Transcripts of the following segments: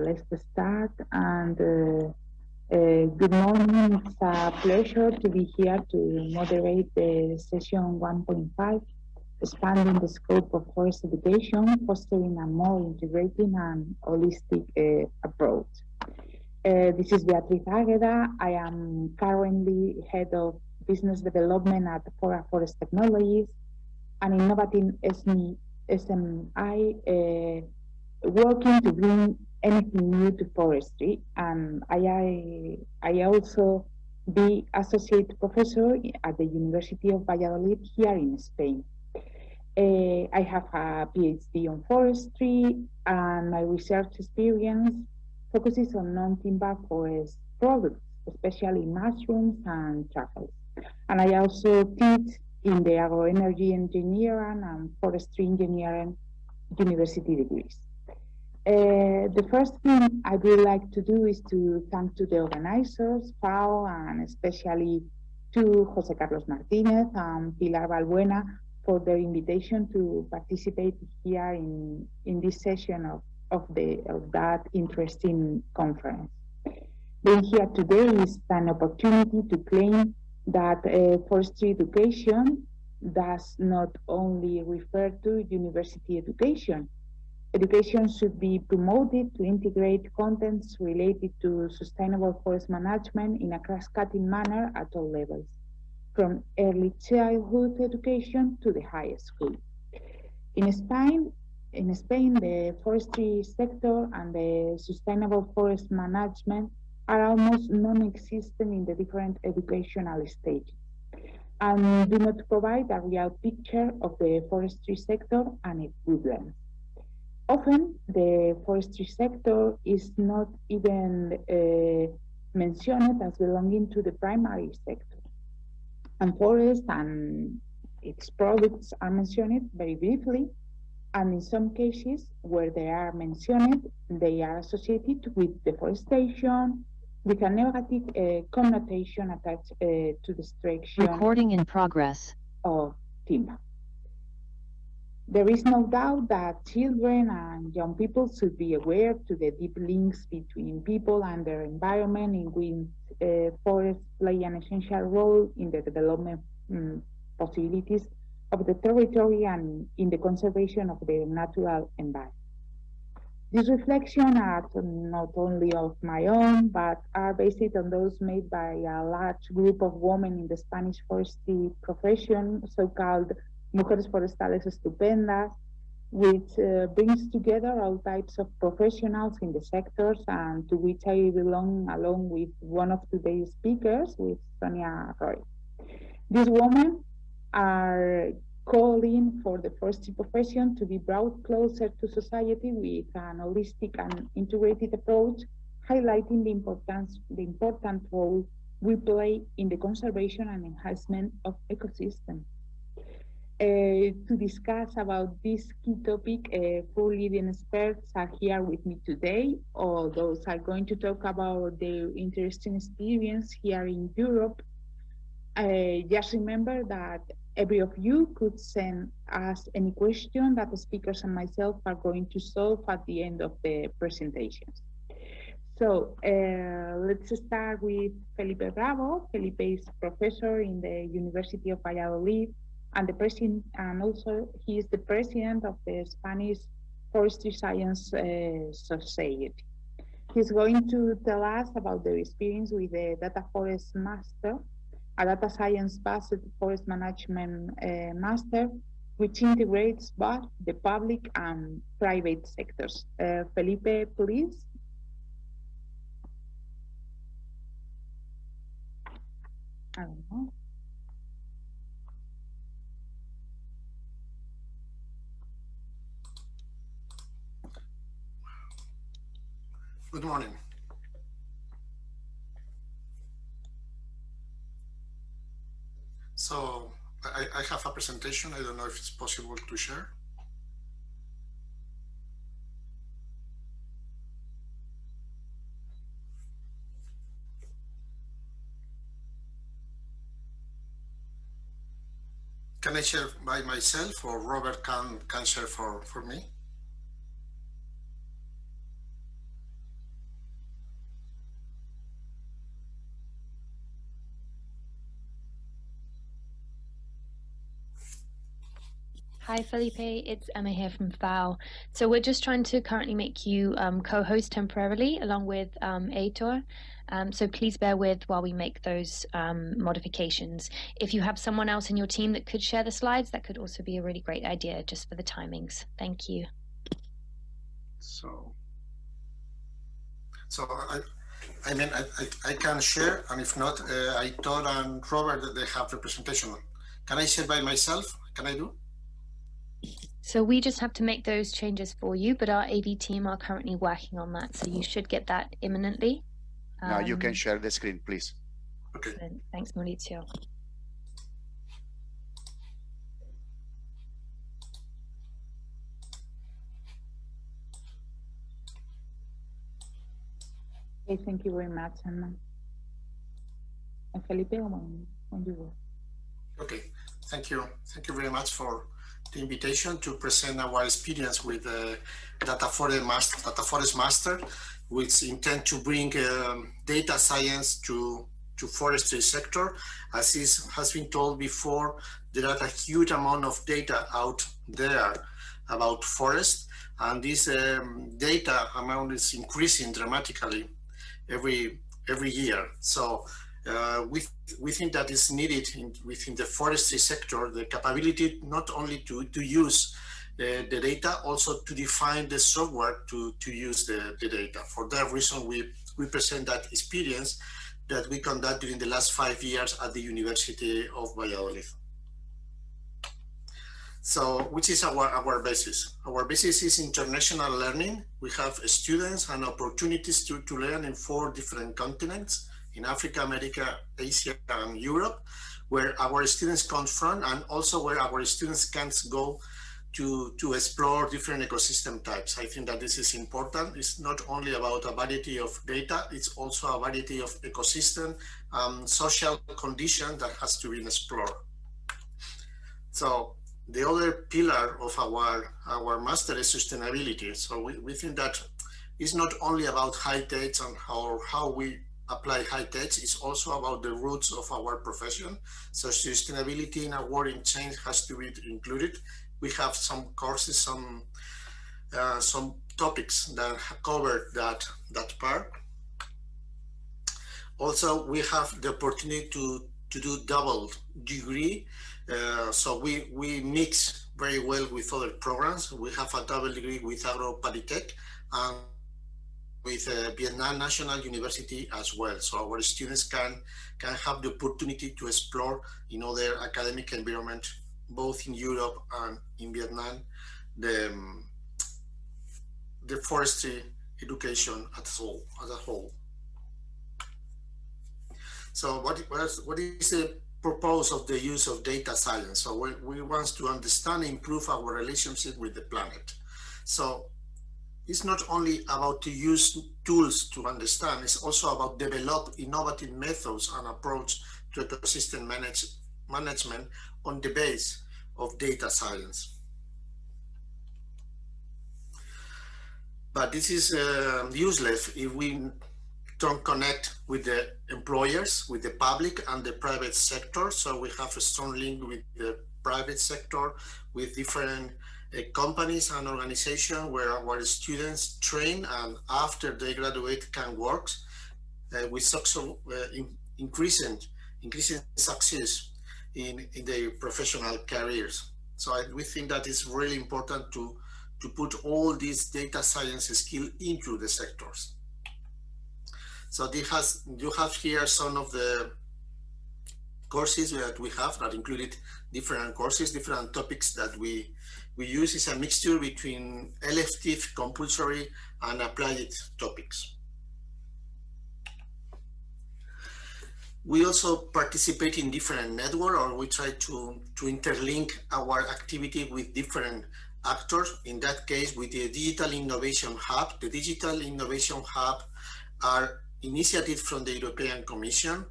Let's start. And good morning. It's a pleasure to be here to moderate the session 1.5, expanding the scope of forest education, fostering a more integrating and holistic approach. This is Beatriz Águeda. I am currently head of business development at Forest Technologies, an innovative SMI working to bring anything new to forestry. And I also be associate professor at the University of Valladolid here in Spain. I have a PhD on forestry, and my research experience focuses on non-timber forest products, especially mushrooms and truffles. And I also teach in the agroenergy engineering and forestry engineering university degrees. The first thing I would like to do is to thank to the organizers, FAO, and especially to Jose Carlos Martinez and Pilar Balbuena for their invitation to participate here in this session of that interesting conference. Being here today is an opportunity to claim that forestry education does not only refer to university education. Education should be promoted to integrate contents related to sustainable forest management in a cross-cutting manner at all levels, from early childhood education to the high school. In Spain, the forestry sector and the sustainable forest management are almost non-existent in the different educational stages and do not provide a real picture of the forestry sector and its woodlands. Often, the forestry sector is not even mentioned as belonging to the primary sector. And forest and its products are mentioned very briefly, and in some cases where they are mentioned, they are associated with deforestation, with a negative connotation attached to destruction. Recording in progress. Of timber. There is no doubt that children and young people should be aware to the deep links between people and their environment, in which forests play an essential role in the development possibilities of the territory and in the conservation of the natural environment. These reflections are not only of my own, but are based on those made by a large group of women in the Spanish forestry profession, so-called Mujeres Forestales Estupendas, which brings together all types of professionals in the sectors, and to which I belong along with one of today's speakers, with Sonia, Roig. These women are calling for the forestry profession to be brought closer to society with an holistic and integrated approach, highlighting the important role we play in the conservation and enhancement of ecosystems. To discuss about this key topic, 4 leading experts are here with me today. All those are going to talk about their interesting experience here in Europe. Just remember that every of you could send us any question that the speakers and myself are going to solve at the end of the presentations. So let's start with Felipe Bravo. Felipe is professor in the University of Valladolid, and the president, and also he is the president of the Spanish Forestry Science Society. He's going to tell us about their experience with the Data Forest Master, a data science-based forest management master, which integrates both the public and private sectors. Felipe, please. I don't know. Good morning. So I have a presentation. I don't know if it's possible to share. Can I share by myself, or Robert can share for me? Hi, Felipe. It's Emma here from FAO. So we're just trying to currently make you co-host temporarily along with ITTO. So please bear with while we make those modifications. If you have someone else in your team that could share the slides, that could also be a really great idea just for the timings. Thank you. So I mean, I can share, and if not, I told and Robert that they have representation. Can I share by myself? Can I do? So we just have to make those changes for you, but our AV team are currently working on that, so you should get that imminently. Now you can share the screen, please. Okay. Thanks, Mauricio. Okay, thank you very much, Anna. And Felipe, when you will. Okay, thank you. Thank you very much for the invitation to present our experience with Data Forest Master, which intend to bring data science to forestry sector. As has been told before, there are a huge amount of data out there about forest, and this data amount is increasing dramatically every year. So we think that is needed within the forestry sector, the capability not only to use the data, also to define the software to use the data. For that reason, we present that experience that we conduct during the last 5 years at the University of Valladolid. So, which is our basis? Our basis is international learning. We have students and opportunities to learn in 4 different continents, in Africa, America, Asia, and Europe, where our students come from, and also where our students can go to explore different ecosystem types. I think that this is important. It's not only about a variety of data, it's also a variety of ecosystem, social condition that has to be explored. So the other pillar of our master is sustainability. So we think that it's not only about high techs and how we apply high techs, it's also about the roots of our profession. So sustainability in a world in change has to be included. We have some courses, some topics that cover that part. Also, we have the opportunity to do double degree. So we mix very well with other programs. We have a double degree with Agro-Paritech and with Vietnam National University as well. So our students can have the opportunity to explore in other academic environment, both in Europe and in Vietnam, the forestry education as a whole. So what is the purpose of the use of data science? So we want to understand and improve our relationship with the planet. So it's not only about to use tools to understand, it's also about develop innovative methods and approach to ecosystem management on the base of data science. But this is useless if we don't connect with the employers, with the public and the private sector. So we have a strong link with the private sector, with different companies and organizations where our students train and after they graduate can work with increasing success in their professional careers. So we think that it's really important to put all these data science skills into the sectors. So you have here some of the courses that we have that included different courses, different topics that we use. Is a mixture between elective, compulsory, and applied topics. We also participate in different networks, or we try to interlink our activity with different actors. In that case, with the Digital Innovation Hub. The Digital Innovation Hub are initiatives from the European Commission,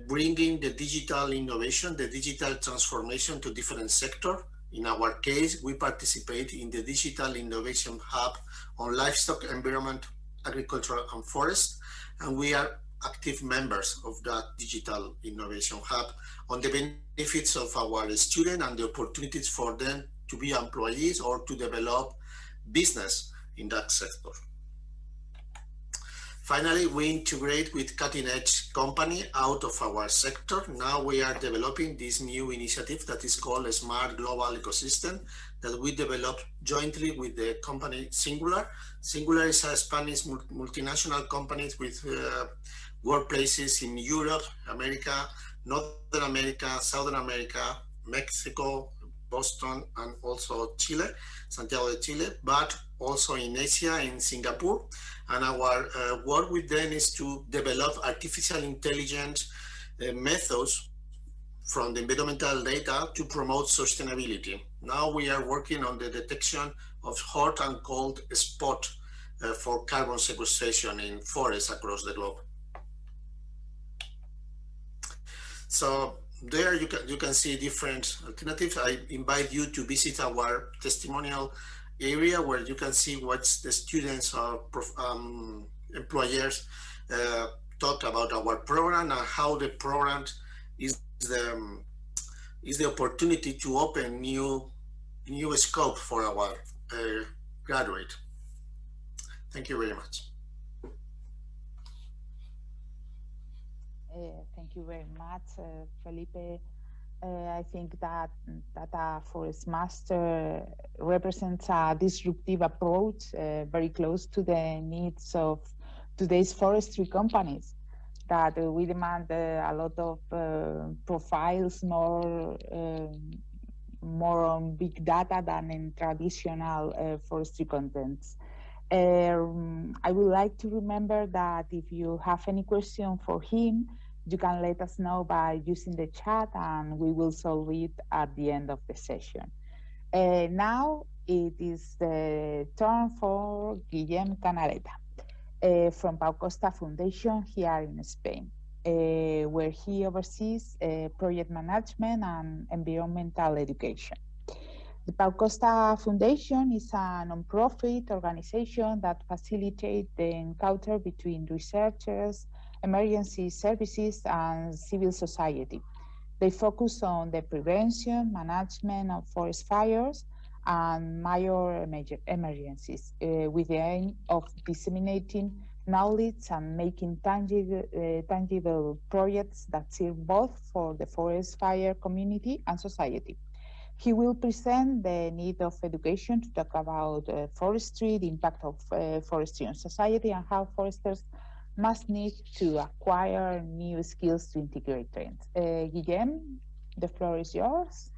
bringing the digital innovation, the digital transformation to different sectors. In our case, we participate in the Digital Innovation Hub on livestock, environment, agriculture, and forest, and we are active members of that Digital Innovation Hub on the benefits of our students and the opportunities for them to be employees or to develop business in that sector. Finally, we integrate with cutting-edge company out of our sector. Now we are developing this new initiative that is called a Smart Global Ecosystem that we developed jointly with the company Singular. Singular is a Spanish multinational company with workplaces in Europe, America, Northern America, Southern America, Mexico, Boston, and also Chile, Santiago de Chile, but also in Asia, in Singapore. And our work with them is to develop artificial intelligence methods from the environmental data to promote sustainability. Now we are working on the detection of hot and cold spot for carbon sequestration in forests across the globe. So there you can see different alternatives. I invite you to visit our testimonial area where you can see what the students or employers talk about our program and how the program is the opportunity to open new scope for our graduate. Thank you very much. Thank you very much, Felipe. I think that a forest master represents a disruptive approach, very close to the needs of today's forestry companies, that we demand a lot of profiles, more on big data than in traditional forestry contents. I would like to remember that if you have any question for him, you can let us know by using the chat and we will solve it at the end of the session. Now it is the turn for Guillem Canaleta from Pau Costa Foundation here in Spain, where he oversees project management and environmental education. The Pau Costa Foundation is a non-profit organization that facilitates the encounter between researchers, emergency services, and civil society. They focus on the prevention, management of forest fires and major emergencies with the aim of disseminating knowledge and making tangible projects that serve both for the forest fire community and society. He will present the need of education to talk about forestry, the impact of forestry on society, and how foresters must need to acquire new skills to integrate trends. Guillem, the floor is yours.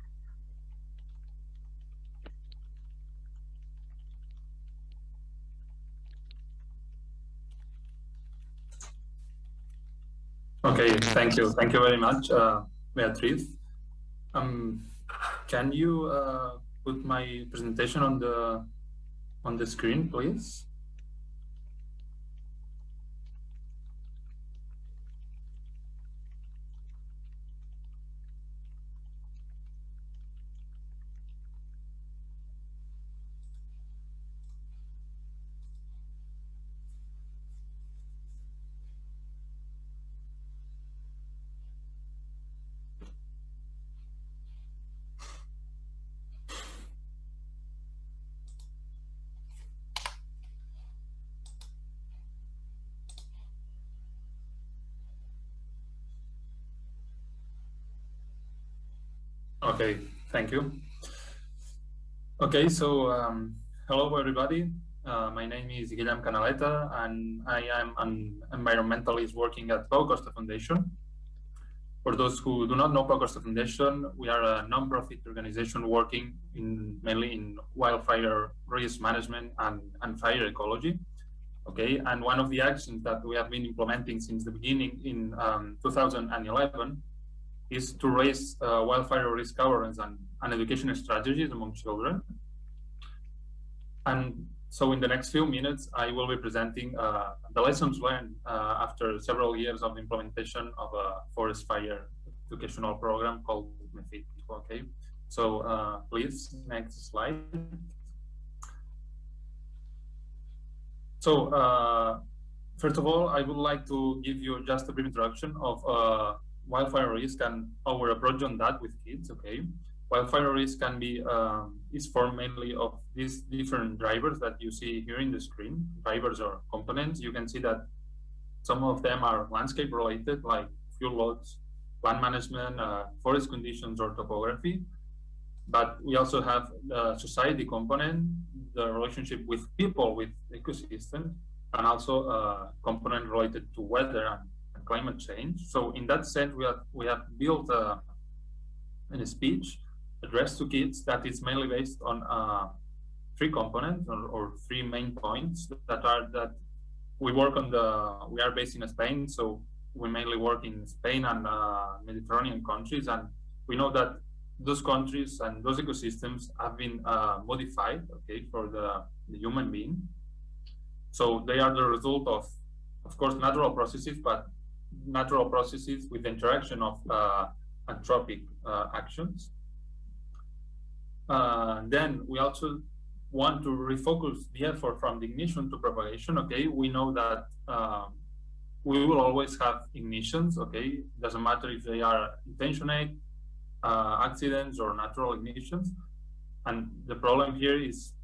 Okay, thank you. Thank you very much, Beatriz. Can you put my presentation on the screen, please? Okay, thank you. Okay, so hello everybody. My name is Guillem Canaleta and I am an environmentalist working at Pau Costa Foundation. For those who do not know Pau Costa Foundation, we are a non-profit organization working mainly in wildfire risk management and fire ecology. Okay, and one of the actions that we have been implementing since the beginning in 2011 is to raise wildfire risk awareness and education strategies among children. And so in the next few minutes, I will be presenting the lessons learned after several years of implementation of a forest fire educational program called ITTO. Okay, so please, next slide. So first of all, I would like to give you just a brief introduction of wildfire risk and our approach on that with kids. Okay, wildfire risk can be is formed mainly of these different drivers that you see here in the screen, drivers or components. You can see that some of them are landscape related, like fuel loads, land management, forest conditions, or topography. But we also have the society component, the relationship with people, with ecosystems, and also a component related to weather and climate change. So in that sense, we have built a speech addressed to kids that is mainly based on 3 components or 3 main points that are that we work on we are based in Spain, so we mainly work in Spain and Mediterranean countries, and we know that those countries and those ecosystems have been modified, okay, for the human being. So they are the result of course, natural processes, but natural processes with the interaction of anthropic actions. Then we also want to refocus the effort from the ignition to propagation. Okay, we know that we will always have ignitions. Okay, it doesn't matter if they are intentional accidents or natural ignitions. And the problem here is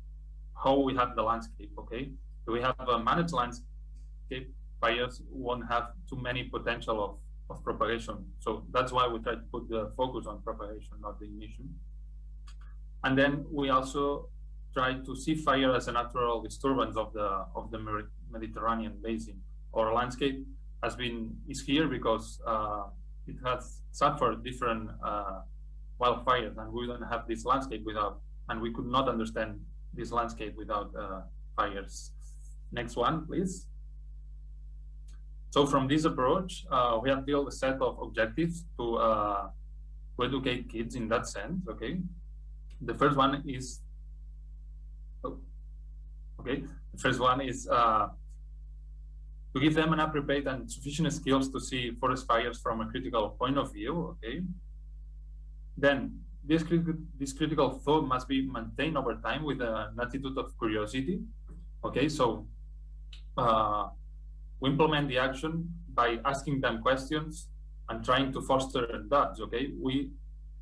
how we have the landscape. Okay, if we have a managed landscape, fires won't have too many potential of propagation. So that's why we try to put the focus on propagation, not the ignition. And then we also try to see fire as a natural disturbance of the Mediterranean basin. Our landscape is here because it has suffered different wildfires, and we don't have this landscape without, and we could not understand this landscape without fires. Next one, please. So from this approach, we have built a set of objectives to educate kids in that sense. Okay, the first one is to give them an appropriate and sufficient skills to see forest fires from a critical point of view. Okay, then this critical thought must be maintained over time with an attitude of curiosity. Okay, so we implement the action by asking them questions and trying to foster that. Okay, we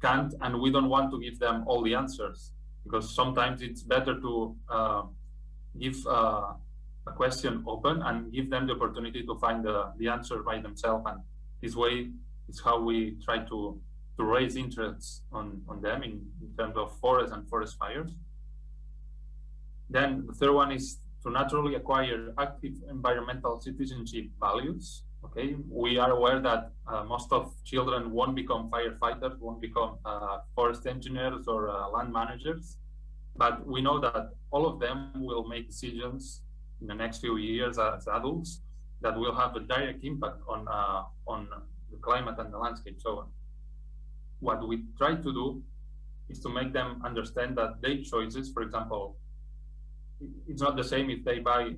can't and we don't want to give them all the answers, because sometimes it's better to give a question open and give them the opportunity to find the answer by themselves. And this way is how we try to raise interest on them in terms of forest and forest fires. Then the third one is to naturally acquire active environmental citizenship values. Okay, we are aware that most of children won't become firefighters, won't become forest engineers or land managers, but we know that all of them will make decisions in the next few years as adults that will have a direct impact on the climate and the landscape. So what we try to do is to make them understand that their choices, for example, it's not the same if they buy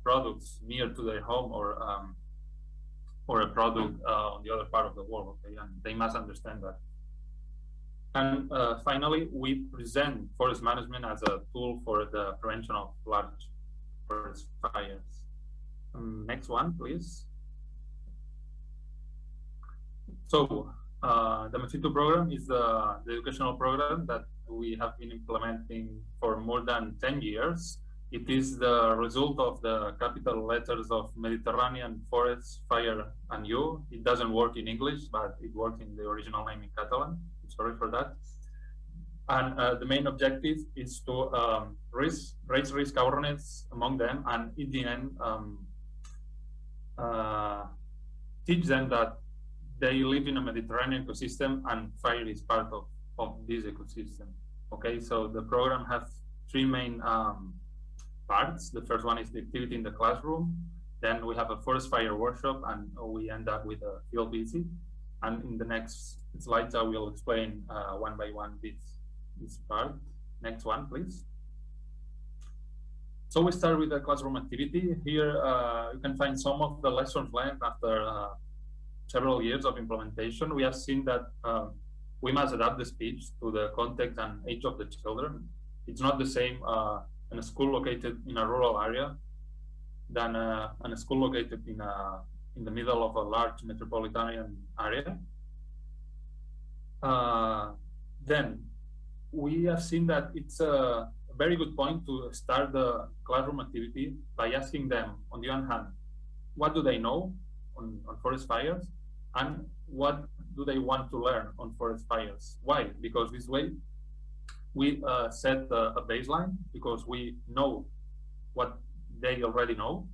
products near to their home or a product on the other part of the world. Okay, and they must understand that. And finally, we present forest management as a tool for the prevention of large forest fires. Next one, please. So the ITTO program is the educational program that we have been implementing for more than 10 years. It is the result of the capital letters of Mediterranean, Forest, Fire, and You. It doesn't work in English, but it works in the original name in Catalan. Sorry for that. And the main objective is to raise risk awareness among them, and in the end, teach them that they live in a Mediterranean ecosystem and fire is part of this ecosystem. Okay, so the program has 3 main parts. The first one is the activity in the classroom. Then we have a forest fire workshop, and we end up with a field visit. And in the next slides, I will explain one by one this part. Next one, please. So we start with the classroom activity. Here you can find some of the lessons learned after several years of implementation. We have seen that we must adapt the speech to the context and age of the children. It's not the same in a school located in a rural area than in a school located in the middle of a large metropolitan area. Then we have seen that it's a very good point to start the classroom activity by asking them, on the one hand, what do they know on forest fires, and what do they want to learn on forest fires? Why? Because this way we set a baseline, because we know what they already know,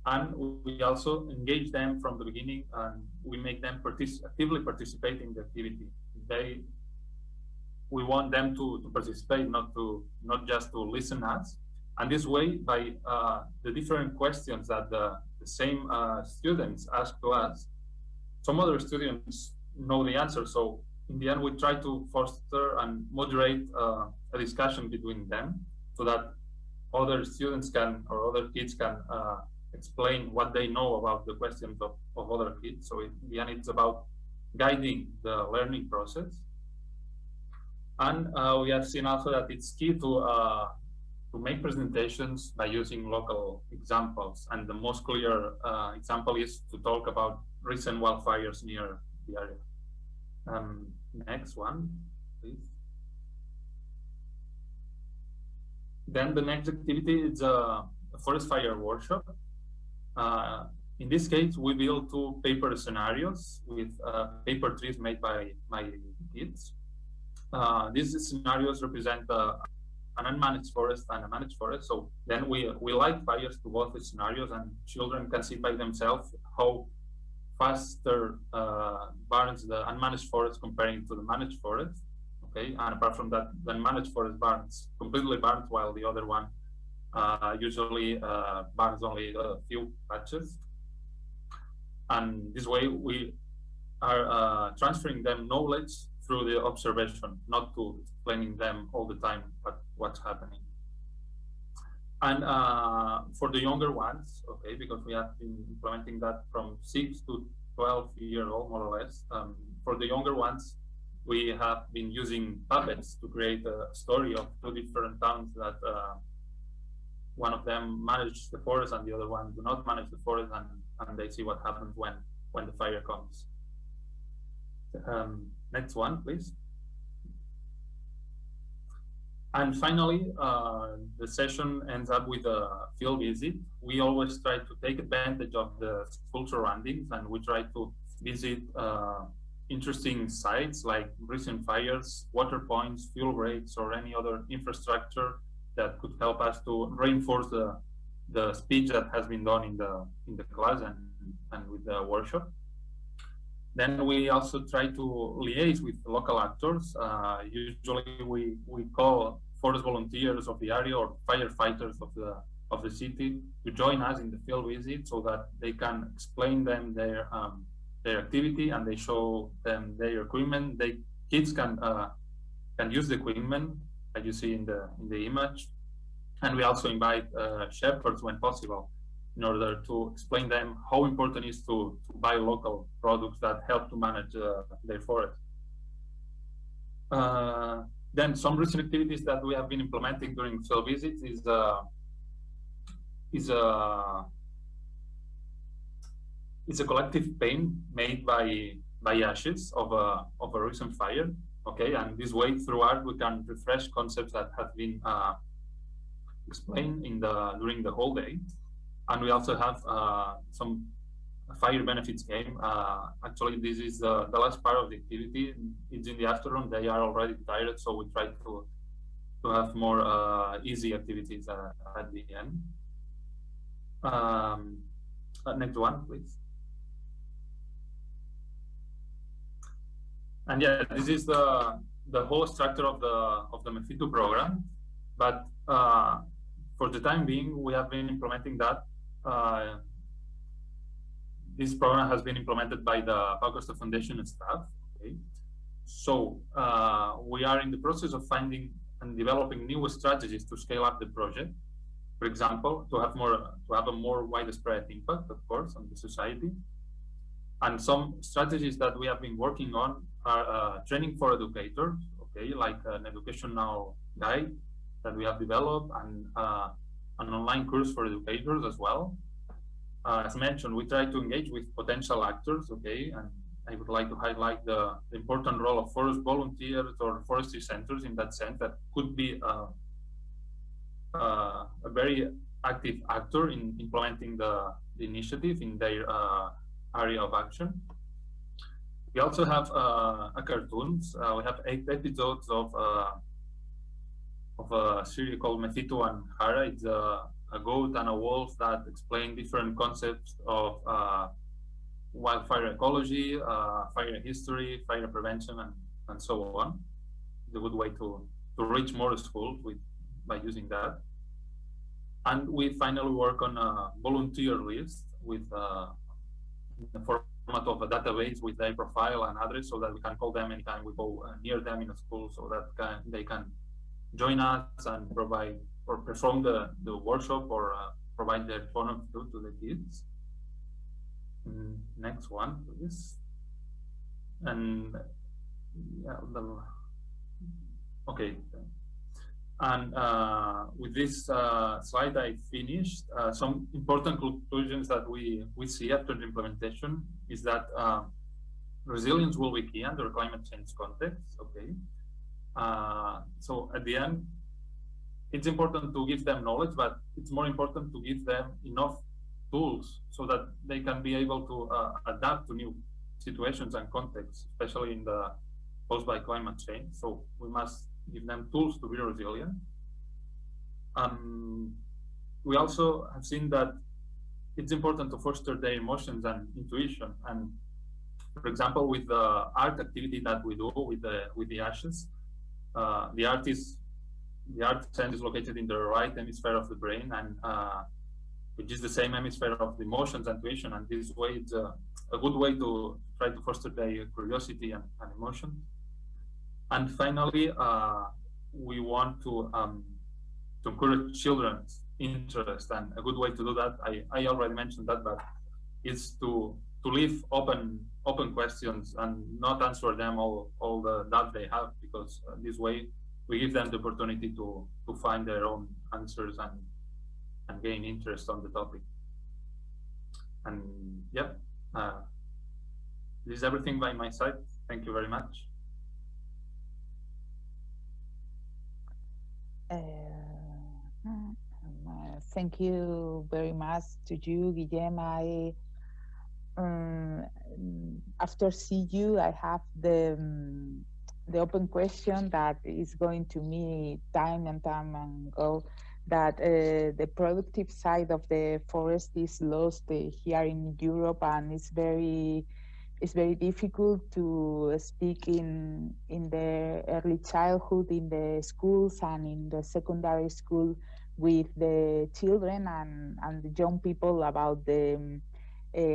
and we also engage them from the beginning, and we make them actively participate in the activity. We want them to participate, not just to listen us. And this way, by the different questions that the same students ask to us, some other students know the answer. So in the end, we try to foster and moderate a discussion between them, so that other students can, or other kids can explain what they know about the questions of other kids. So in the end, it's about guiding the learning process. And we have seen also that it's key to make presentations by using local examples. And the most clear example is to talk about recent wildfires near the area. Next one, please. Then the next activity is a forest fire workshop. In this case, we built 2 paper scenarios with paper trees made by my kids. These scenarios represent an unmanaged forest and a managed forest. So then we light fires to both the scenarios, and children can see by themselves how faster burns the unmanaged forest comparing to the managed forest. Okay, and apart from that, the unmanaged forest completely burns, while the other one usually burns only a few patches. And this way we are transferring them knowledge through the observation, not to explaining them all the time what's happening. And for the younger ones, okay, because we have been implementing that from 6 to 12-year-old, more or less. For the younger ones, we have been using puppets to create a story of 2 different towns that one of them manages the forest and the other one do not manage the forest, and they see what happens when the fire comes. Next one, please. And finally, the session ends up with a field visit. We always try to take advantage of the school surroundings, and we try to visit interesting sites like recent fires, water points, fuel breaks, or any other infrastructure that could help us to reinforce the speech that has been done in the class and with the workshop. Then we also try to liaise with local actors. Usually we call forest volunteers of the area or firefighters of the city to join us in the field visit, so that they can explain them their activity, and they show them their equipment. Kids can use the equipment, as you see in the image. And we also invite shepherds when possible, in order to explain them how important it is to buy local products that help to manage their forest. Then some recent activities that we have been implementing during field visits is a collective paint made by ashes of a recent fire. Okay, and this way, through art, we can refresh concepts that have been explained during the whole day. And we also have some fire benefits game. Actually, this is the last part of the activity. It's in the afternoon. They are already tired, so we try to have more easy activities at the end. Next one, please. And yeah, this is the whole structure of the MEFITO program. But for the time being, we have been implementing that. This program has been implemented by the Pau Costa Foundation staff. Okay, so we are in the process of finding and developing new strategies to scale up the project. For example, to have a more widespread impact, of course, on the society. And some strategies that we have been working on are training for educators. Okay, like an educational guide that we have developed, and an online course for educators as well. As mentioned, we try to engage with potential actors, okay, and I would like to highlight the important role of forest volunteers or forestry centers in that sense, that could be a very active actor in implementing the initiative in their area of action. We also have cartoons. We have 8 episodes of a series called Mefito and Hara. It's a goat and a wolf that explain different concepts of wildfire ecology, fire history, fire prevention, and so on. It's a good way to reach more schools by using that. And we finally work on a volunteer list with the format of a database with their profile and address, so that we can call them anytime we go near them in a school, so that they can join us and provide or perform the workshop or provide their phone of food to the kids. Next one, please. And yeah, okay. And with this slide, I finished. Some important conclusions that we see after the implementation is that resilience will be key under climate change context. Okay. So at the end, it's important to give them knowledge, but it's more important to give them enough tools so that they can be able to adapt to new situations and contexts, especially in the posed by climate change. So we must give them tools to be resilient. We also have seen that it's important to foster their emotions and intuition. And for example, with the art activity that we do with the ashes, the art center is located in the right hemisphere of the brain, and which is the same hemisphere of the emotions and intuition. And this way, it's a good way to try to foster their curiosity and emotion. And finally, we want to encourage children's interest, and a good way to do that, I already mentioned that, but is to leave open questions and not answer them all the that they have, because this way we give them the opportunity to find their own answers and gain interest on the topic. And yeah, this is everything by my side. Thank you very much. Thank you very much to you, Guillem. After see you, I have the open question that is going to me time and go, that the productive side of the forest is lost here in Europe, and it's very difficult to speak in the early childhood, in the schools and in the secondary school with the children and the young people about the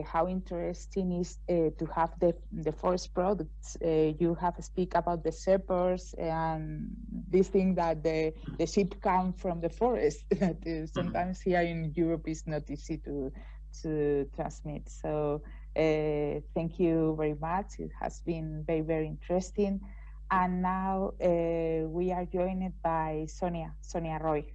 how interesting is to have the forest products. You have speak about the shepherds and this thing that the sheep come from the forest that sometimes here in Europe is not easy to transmit. So thank you very much. It has been very, very interesting. And now we are joined by Sonia Roig.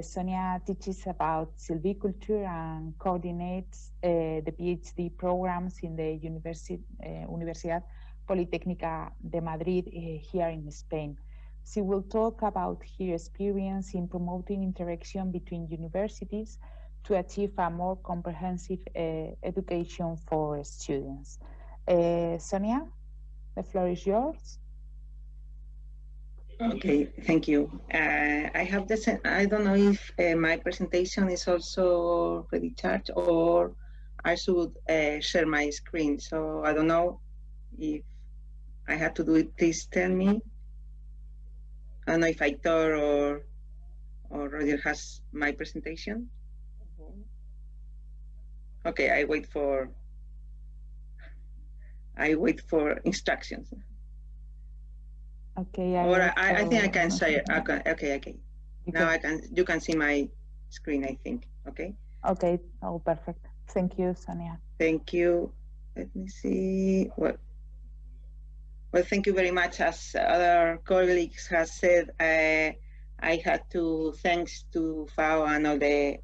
Sonia teaches about silviculture and coordinates the PhD programs in the Universidad Politécnica de Madrid here in Spain. She will talk about her experience in promoting interaction between universities to achieve a more comprehensive education for students. Sonia, the floor is yours. Okay, thank you. I have this, I don't know if my presentation is also ready charged, or I should share my screen. So I don't know if I have to do it. Please tell me. I don't know if ITTO or Roger has my presentation. Okay, I wait for instructions. Okay. I think I can share. Okay. Now you can see my screen, I think. Okay. Okay. Oh, perfect. Thank you, Sonia. Thank you. Let me see. Well, thank you very much. As other colleagues have said, I had to thanks to FAO and all the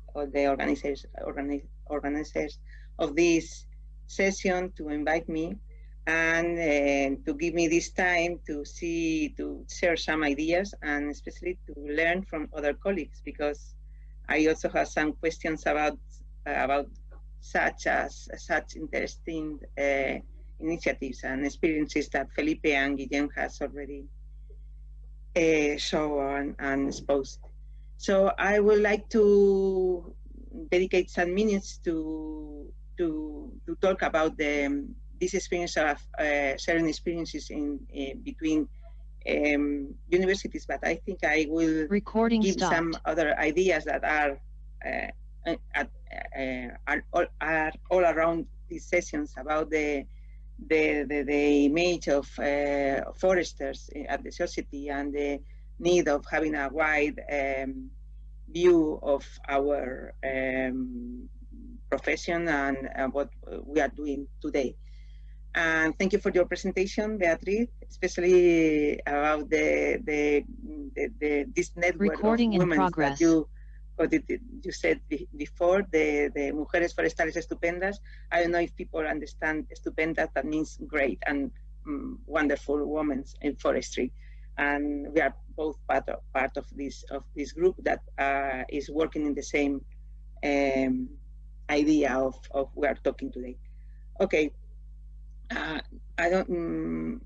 organizers of this session to invite me. and to give me this time to share some ideas, and especially to learn from other colleagues, because I also have some questions about such interesting initiatives and experiences that Felipe and Guillem has already shown and exposed. So I would like to dedicate some minutes to talk about this experience of sharing experiences in between universities, but I think I will give some other ideas that are all around these sessions about the image of foresters at the society and the need of having a wide view of our profession and what we are doing today. And thank you for your presentation, Beatriz, especially about this network of women that you said before, the Mujeres Forestales Estupendas. I don't know if people understand estupenda, that means great and wonderful women in forestry. And we are both part of this group that is working in the same idea of we are talking today. Okay. I don't.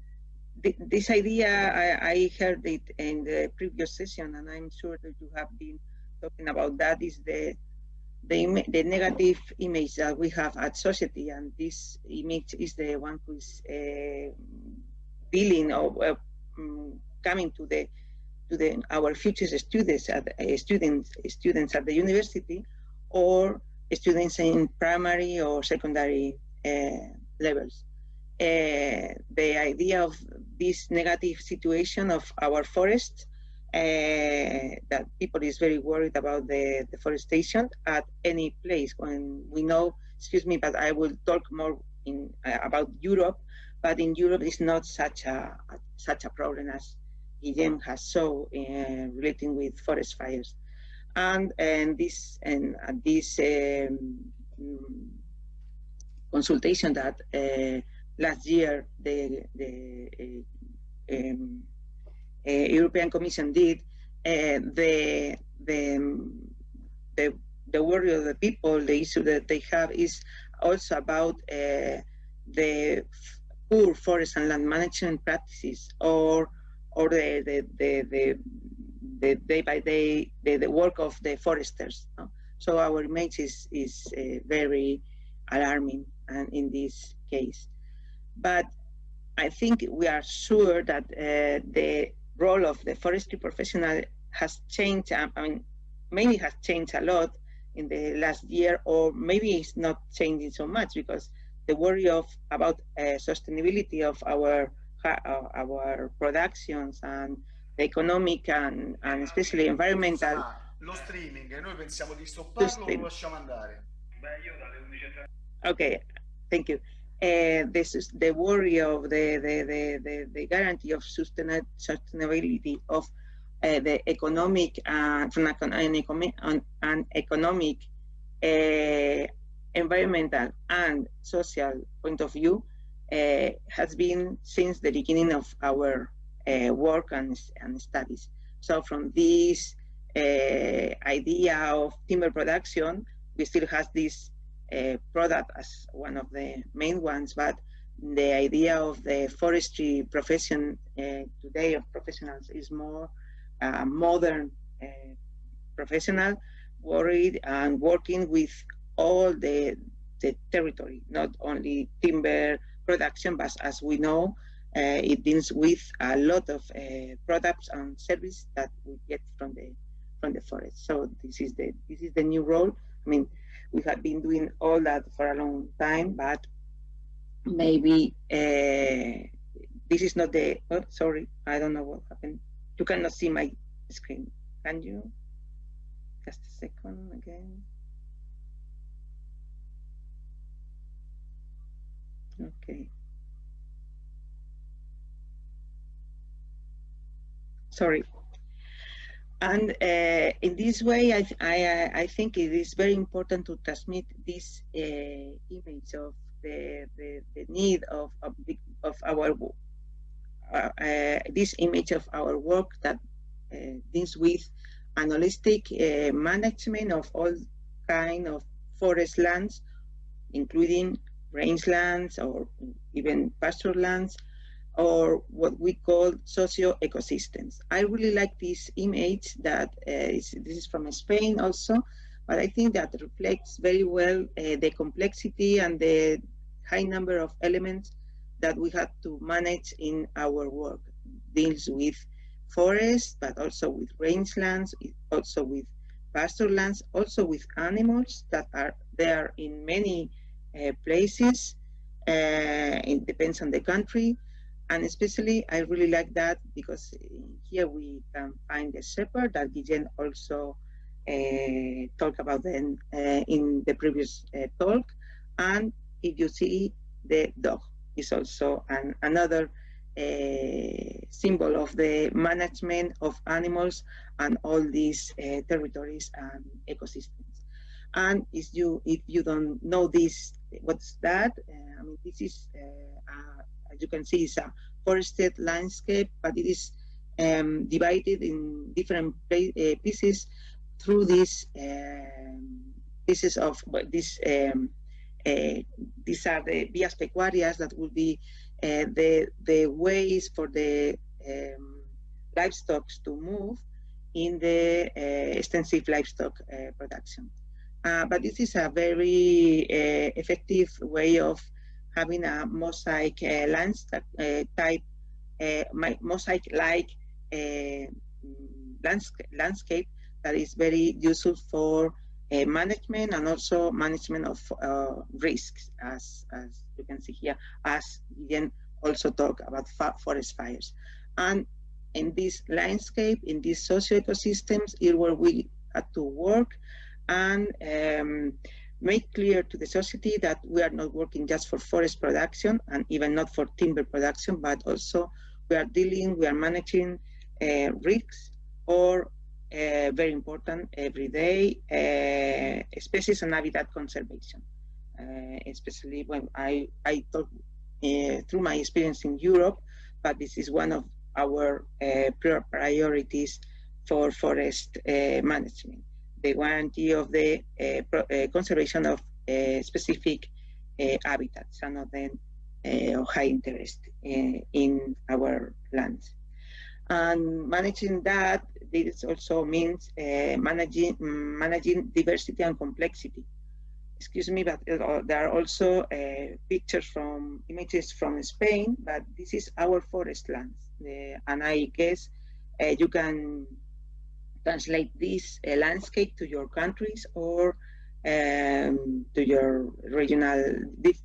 This idea, I heard it in the previous session, and I'm sure that you have been talking about that. Is the negative image that we have at society, and this image is the one who is dealing or coming to our future students at students at the university, or students in primary or secondary levels. The idea of this negative situation of our forests, that people is very worried about the deforestation at any place. When we know, excuse me, but I will talk more about Europe, but in Europe it's not such a problem as Guillem has shown relating with forest fires. And this consultation that last year the European Commission did, the worry of the people, the issue that they have is also about the poor forest and land management practices, or the day by day the work of the foresters. No? So our image is very alarming, and in this case. But I think we are sure that the role of the forestry professional has changed. I mean, maybe has changed a lot in the last year, or maybe it's not changing so much, because the worry about sustainability of our productions and the economic and especially environmental. Lo streaming, noi pensiamo di stopparlo o lo lasciamo andare? Okay, thank you. This is the worry of the guarantee of sustainability of the economic from an economic, environmental and social point of view has been since the beginning of our work and studies. So from this idea of timber production, we still have this product as one of the main ones, but the idea of the forestry profession today of professionals is more modern professional, worried and working with all the territory, not only timber production, but as we know, it deals with a lot of products and service that we get from the forest. So this is the new role. I mean, we have been doing all that for a long time, but maybe this is not the, oh, sorry, I don't know what happened. You cannot see my screen, can you? Just a second again. Okay. Sorry. And in this way, I think it is very important to transmit this image of the need of our this image of our work that deals with an holistic management of all kind of forest lands, including rangelands or even pasture lands, or what we call socio-ecosystems. I really like this image that this is from Spain also, but I think that reflects very well the complexity and the high number of elements that we have to manage in our work. Deals with forests, but also with rangelands, also with pasture lands, also with animals that are there in many places. It depends on the country. And especially, I really like that because here we can find the shepherd that Guillem also talked about then in the previous talk. And if you see, the dog is also another symbol of the management of animals and all these territories and ecosystems. And if you don't know this, what's that? I mean, this is as you can see, it's a forested landscape, but it is divided in different pieces through these pieces of this. These are the vías pecuarias that will be the ways for the livestock to move in the extensive livestock production. But this is a very effective way of having a mosaic landscape, mosaic-like landscape that is very useful for management and also management of risks, as you can see here, as Guillem also talked about forest fires. And in this landscape, in these socio-ecosystems, is where we have to work and make clear to the society that we are not working just for forest production and even not for timber production, but also we are managing risks or very important everyday species and habitat conservation. Especially when I talk through my experience in Europe, but this is one of our priorities for forest management. The guarantee of the conservation of specific habitats, some of them of high interest in our lands. And managing that, this also means managing diversity and complexity. Excuse me, but there are also images from Spain, but this is our forest lands. And I guess you can translate this landscape to your countries or to your regional,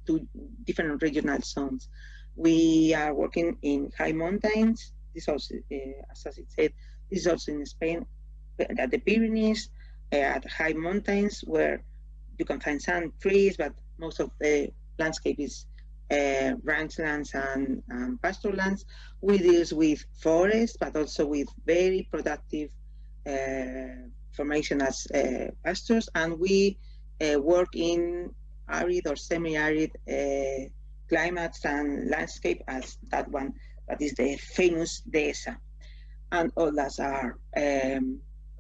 to different regional zones. We are working in high mountains. This also, as it said, this is also in Spain, at the Pyrenees, at high mountains where you can find some trees, but most of the landscape is rangelands and pasture lands. We deal with forests, but also with very productive formation as pastures, and we work in arid or semi-arid climates and landscape as that one. That is the famous dehesa. And all that are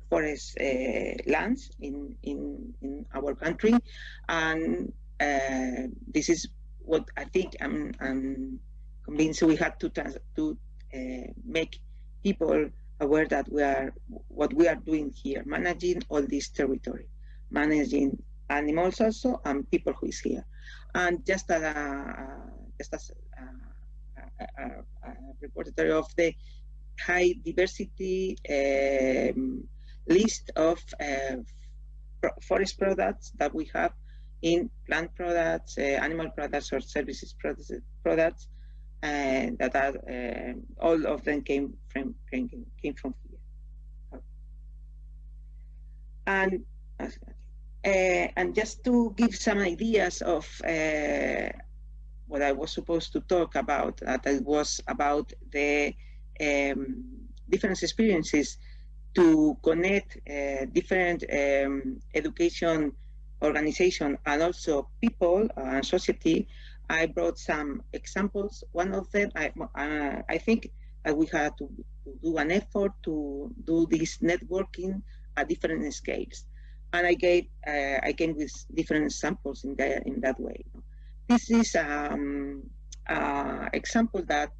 forest lands in our country. And this is what I think I'm convinced we have to make people aware that what we are doing here, managing all this territory, managing animals also and people who is here. And just as a repository of the high diversity list of forest products that we have in plant products, animal products, or services products, that are all of them came from here. And just to give some ideas of what I was supposed to talk about, that it was about the different experiences to connect different education organization and also people and society, I brought some examples. One of them, I think we had to do an effort to do this networking at different scales, and I came with different examples in that way. This is example that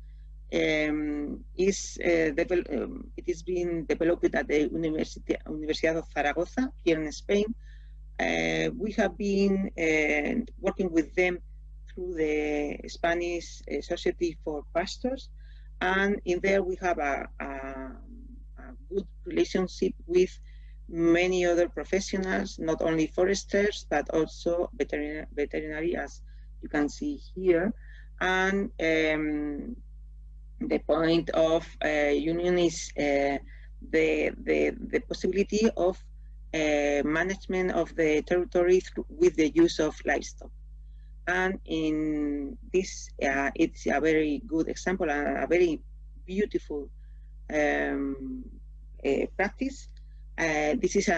it is being developed at the Universidad of Zaragoza here in Spain. We have been working with them through the Spanish Society for Pastors, and in there we have a good relationship with many other professionals, not only foresters, but also veterinary, as you can see here. And the point of union is the possibility of management of the territory with the use of livestock. And in this, it's a very good example and a very beautiful practice. These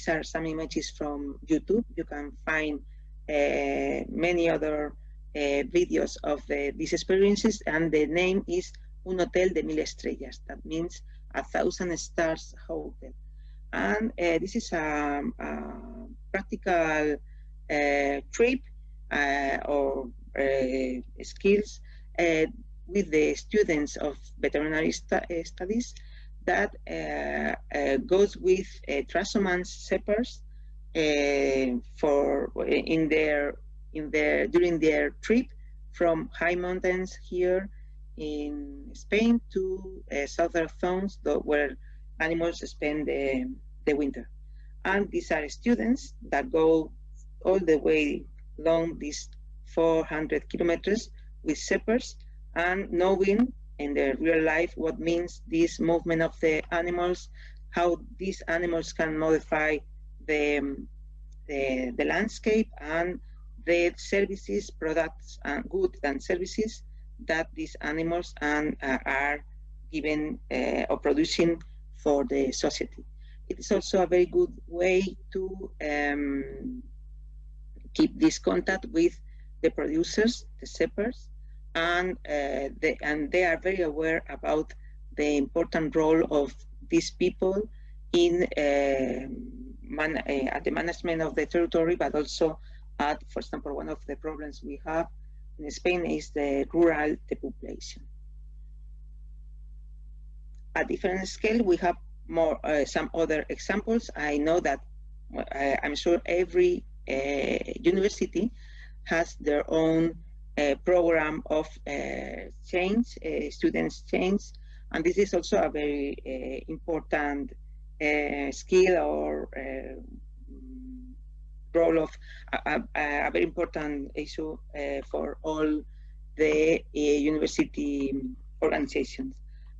are some images from YouTube. You can find many other videos of these experiences, and the name is Un Hotel de 1000 Estrellas. That means 1,000 stars hotel. And this is a practical trip or skills with the students of veterinary studies that goes with transhumance shepherds during their trip from high mountains here in Spain to southern zones where animals spend the winter. And these are students that go all the way along these 400 kilometers with shepherds and knowing in their real life what means this movement of the animals, how these animals can modify the landscape, and the services, products, and goods and services that these animals are given or producing for the society. It is also a very good way to keep this contact with the producers, the shepherds, and they are very aware about the important role of these people in at the management of the territory, but also at, for example, one of the problems we have in Spain is the rural depopulation. At different scale, we have more some other examples. I know that I'm sure every university has their own program of change, students change, and this is also a very important skill or role of a very important issue for all the university organizations.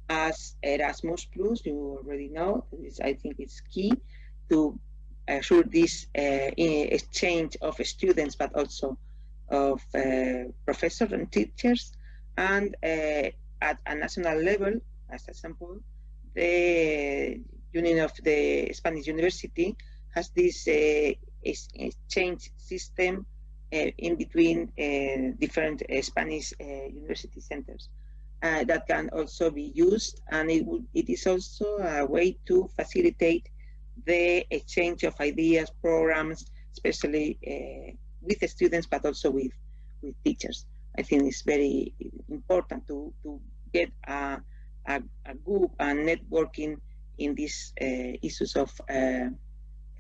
As Erasmus Plus, you already know, I think it's key to assure this exchange of students, but also of professors and teachers. And at a national level, as a example, the Union of the Spanish University has this exchange system in between different Spanish university centers that can also be used, and it is also a way to facilitate the exchange of ideas, programs, especially with the students, but also with teachers. I think it's very important to get a group and networking in these issues of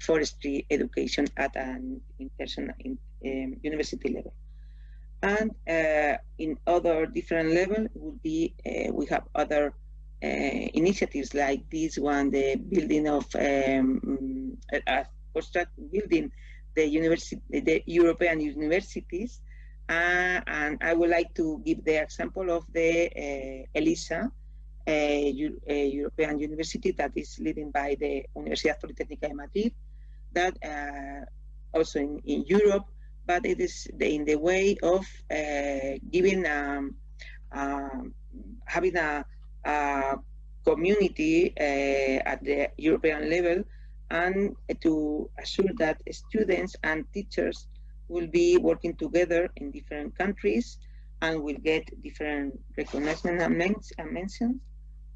forestry education at an university level. And in other different levels would be we have other initiatives like this one, the building of building the European universities, and I would like to give the example of the ELISA, European University that is led by the Universidad Politécnica de Madrid, that also in Europe, but it is in the way of giving having a community at the European level and to assure that students and teachers will be working together in different countries and will get different recognition and mentions,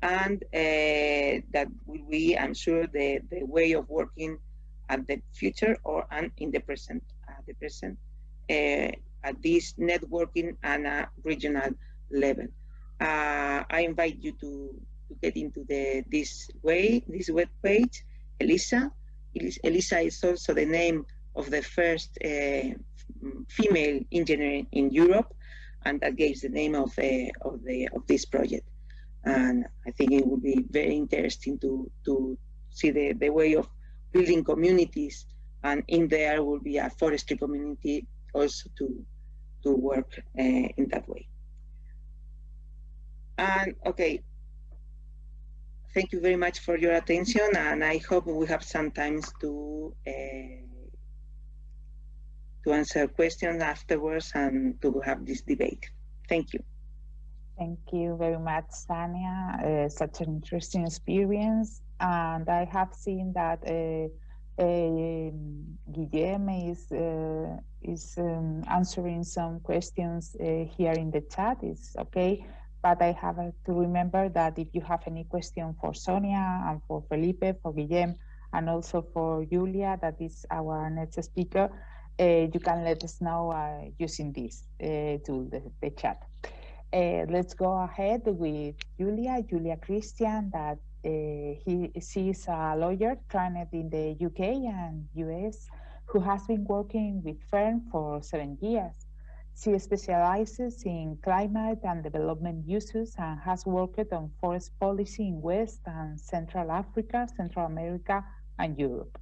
and that will be, I'm sure, the way of working at the future or and in the present, at this networking and a regional level. I invite you to get into this web page, ELISA. ELISA is also the name of the first female engineer in Europe, and that gives the name of this project. And I think it will be very interesting to see the way of building communities, and in there will be a forestry community also to work in that way. And okay, thank you very much for your attention, and I hope we have some time to answer questions afterwards and to have this debate. Thank you. Thank you very much, Sonia. Such an interesting experience, and I have seen that Guillem is answering some questions here in the chat. It's okay, but I have to remember that if you have any question for Sonia and for Felipe, for Guillem, and also for Julia, that is our next speaker, you can let us know using this tool, the chat. Let's go ahead with Julia Christian, that she's a lawyer trained in the UK and US, who has been working with FERN for 7 years. She specializes in climate and development issues and has worked on forest policy in West and Central Africa, Central America, and Europe.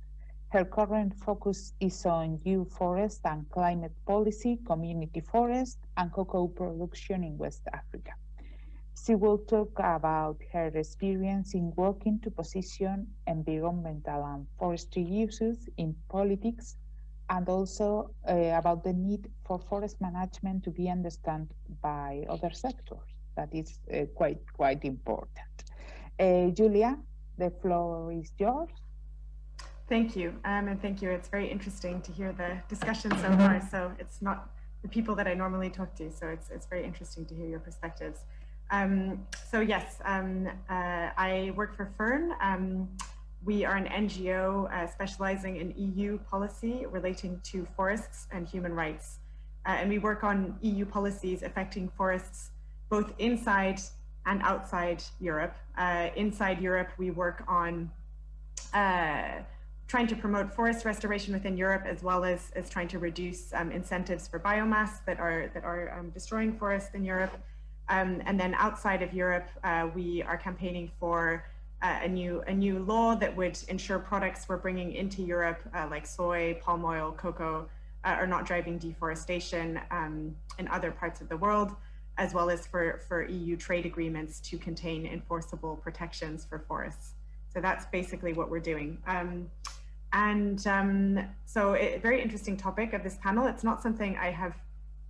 Her current focus is on youth forest and climate policy, community forest, and cocoa production in West Africa. She will talk about her experience in working to position environmental and forestry issues in politics, and also about the need for forest management to be understood by other sectors. That is quite important. Julia, the floor is yours. Thank you, and thank you. It's very interesting to hear the discussion so far. So it's not the people that I normally talk to, so it's very interesting to hear your perspectives. So yes, I work for FERN. We are an NGO specializing in EU policy relating to forests and human rights. And we work on EU policies affecting forests both inside and outside Europe. Inside Europe, we work on trying to promote forest restoration within Europe, as well as trying to reduce incentives for biomass that are destroying forests in Europe. And then outside of Europe, we are campaigning for a new law that would ensure products we're bringing into Europe, like soy, palm oil, cocoa, are not driving deforestation in other parts of the world, as well as for EU trade agreements to contain enforceable protections for forests. So that's basically what we're doing. So a very interesting topic of this panel. It's not something I have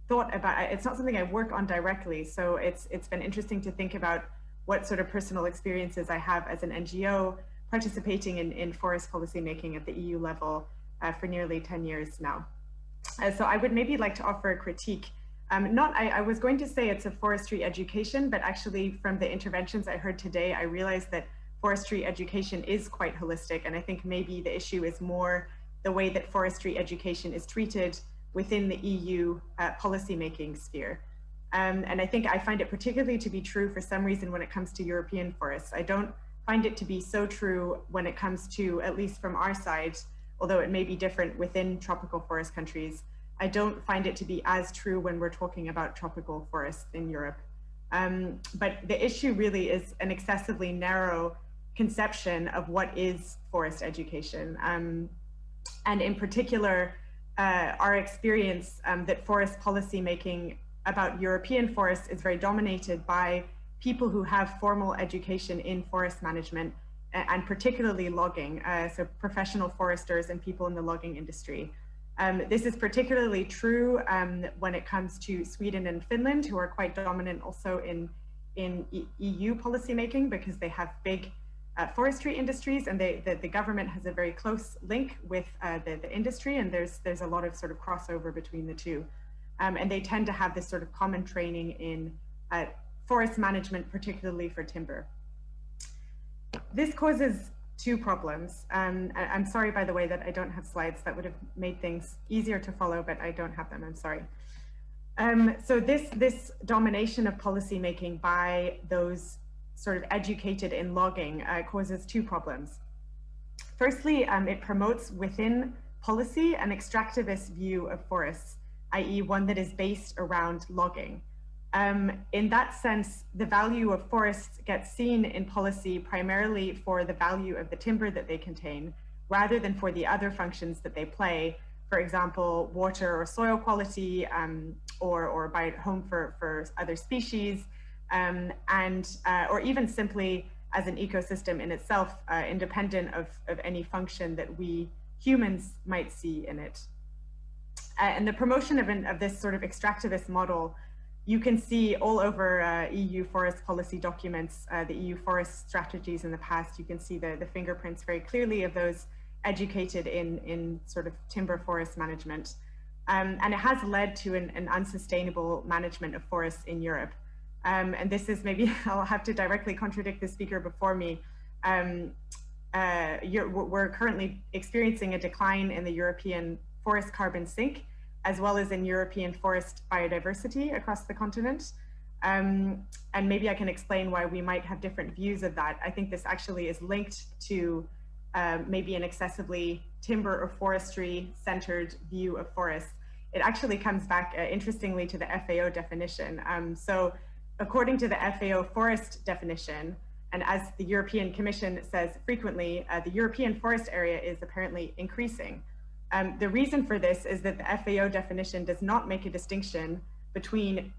thought about. It's not something I work on directly. So it's been interesting to think about what sort of personal experiences I have as an NGO participating in forest policy making at the EU level for nearly 10 years now. So I would maybe like to offer a critique. I was going to say it's a forestry education, but actually from the interventions I heard today, I realized that forestry education is quite holistic. And I think maybe the issue is more the way that forestry education is treated within the EU policymaking sphere. And I think I find it particularly to be true for some reason when it comes to European forests. I don't find it to be so true when it comes to, at least from our side, although it may be different within tropical forest countries, I don't find it to be as true when we're talking about tropical forests in Europe. But the issue really is an excessively narrow conception of what is forest education. And in particular, our experience that forest policy making about European forests is very dominated by people who have formal education in forest management, and particularly logging, so professional foresters and people in the logging industry. This is particularly true when it comes to Sweden and Finland, who are quite dominant also in EU policymaking, because they have big forestry industries, and the government has a very close link with the industry, and there's a lot of sort of crossover between the two. And they tend to have this sort of common training in forest management, particularly for timber. This causes two problems. I'm sorry, by the way, that I don't have slides. That would have made things easier to follow, but I don't have them, I'm sorry. So this domination of policymaking by those sort of educated in logging causes two problems. Firstly, it promotes within policy an extractivist view of forests, i.e. one that is based around logging. In that sense, the value of forests gets seen in policy primarily for the value of the timber that they contain, rather than for the other functions that they play, for example, water or soil quality, or by home for other species, or even simply as an ecosystem in itself, independent of any function that we humans might see in it. And the promotion of this sort of extractivist model, you can see all over EU forest policy documents, the EU forest strategies in the past. You can see the fingerprints very clearly of those educated in sort of timber forest management. And it has led to an unsustainable management of forests in Europe. And this is maybe, I'll have to directly contradict the speaker before me. We're currently experiencing a decline in the European forest carbon sink, as well as in European forest biodiversity across the continent. And maybe I can explain why we might have different views of that. I think this actually is linked to maybe an excessively timber or forestry centered view of forests. It actually comes back, interestingly, to the FAO definition. So according to the FAO forest definition, and as the European Commission says frequently, the European forest area is apparently increasing. The reason for this is that the FAO definition does not make a distinction between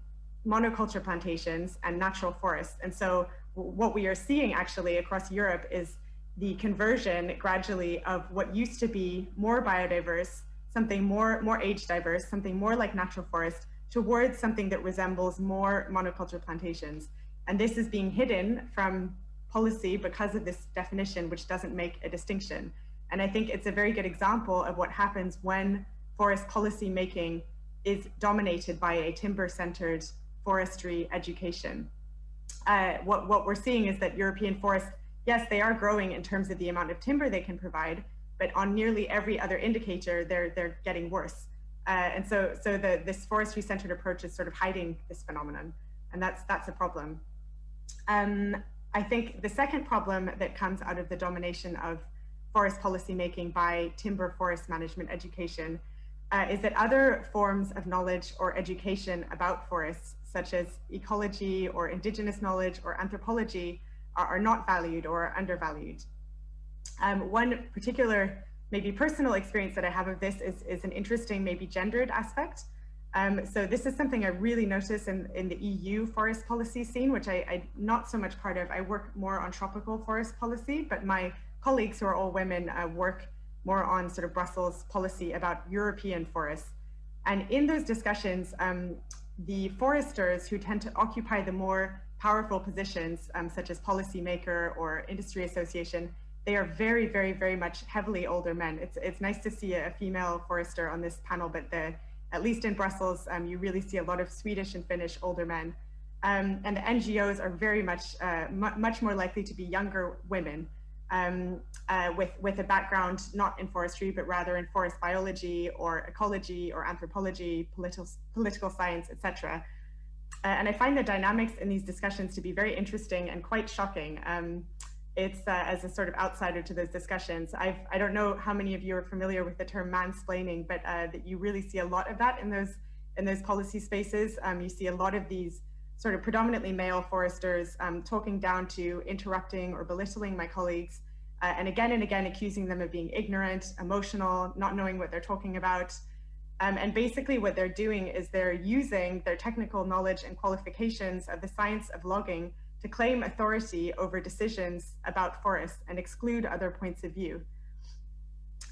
monoculture plantations and natural forests. And so what we are seeing actually across Europe is the conversion gradually of what used to be more biodiverse, something more age diverse, something more like natural forest, towards something that resembles more monoculture plantations. And this is being hidden from policy because of this definition, which doesn't make a distinction. And I think it's a very good example of what happens when forest policy making is dominated by a timber-centered forestry education. What we're seeing is that European forests, yes, they are growing in terms of the amount of timber they can provide, but on nearly every other indicator, they're getting worse. And so this forestry-centered approach is sort of hiding this phenomenon, and that's a problem. I think the second problem that comes out of the domination of forest policy making by timber forest management education is that other forms of knowledge or education about forests, such as ecology or indigenous knowledge or anthropology, are not valued or undervalued. One particular maybe personal experience that I have of this is an interesting, maybe gendered aspect. So this is something I really notice in the EU forest policy scene, which I'm not so much part of. I work more on tropical forest policy, but my colleagues who are all women work more on sort of Brussels policy about European forests. And in those discussions, the foresters who tend to occupy the more powerful positions, such as policymaker or industry association, they are very, very, very much heavily older men. It's nice to see a female forester on this panel, but at least in Brussels, you really see a lot of Swedish and Finnish older men. And the NGOs are very much, much more likely to be younger women with a background not in forestry, but rather in forest biology or ecology or anthropology, political science, etc. And I find the dynamics in these discussions to be very interesting and quite shocking. It's as a sort of outsider to those discussions. I don't know how many of you are familiar with the term mansplaining, but that you really see a lot of that in those policy spaces. You see a lot of these sort of predominantly male foresters talking down to, interrupting or belittling my colleagues, and again accusing them of being ignorant, emotional, not knowing what they're talking about. And basically what they're doing is they're using their technical knowledge and qualifications of the science of logging to claim authority over decisions about forests and exclude other points of view.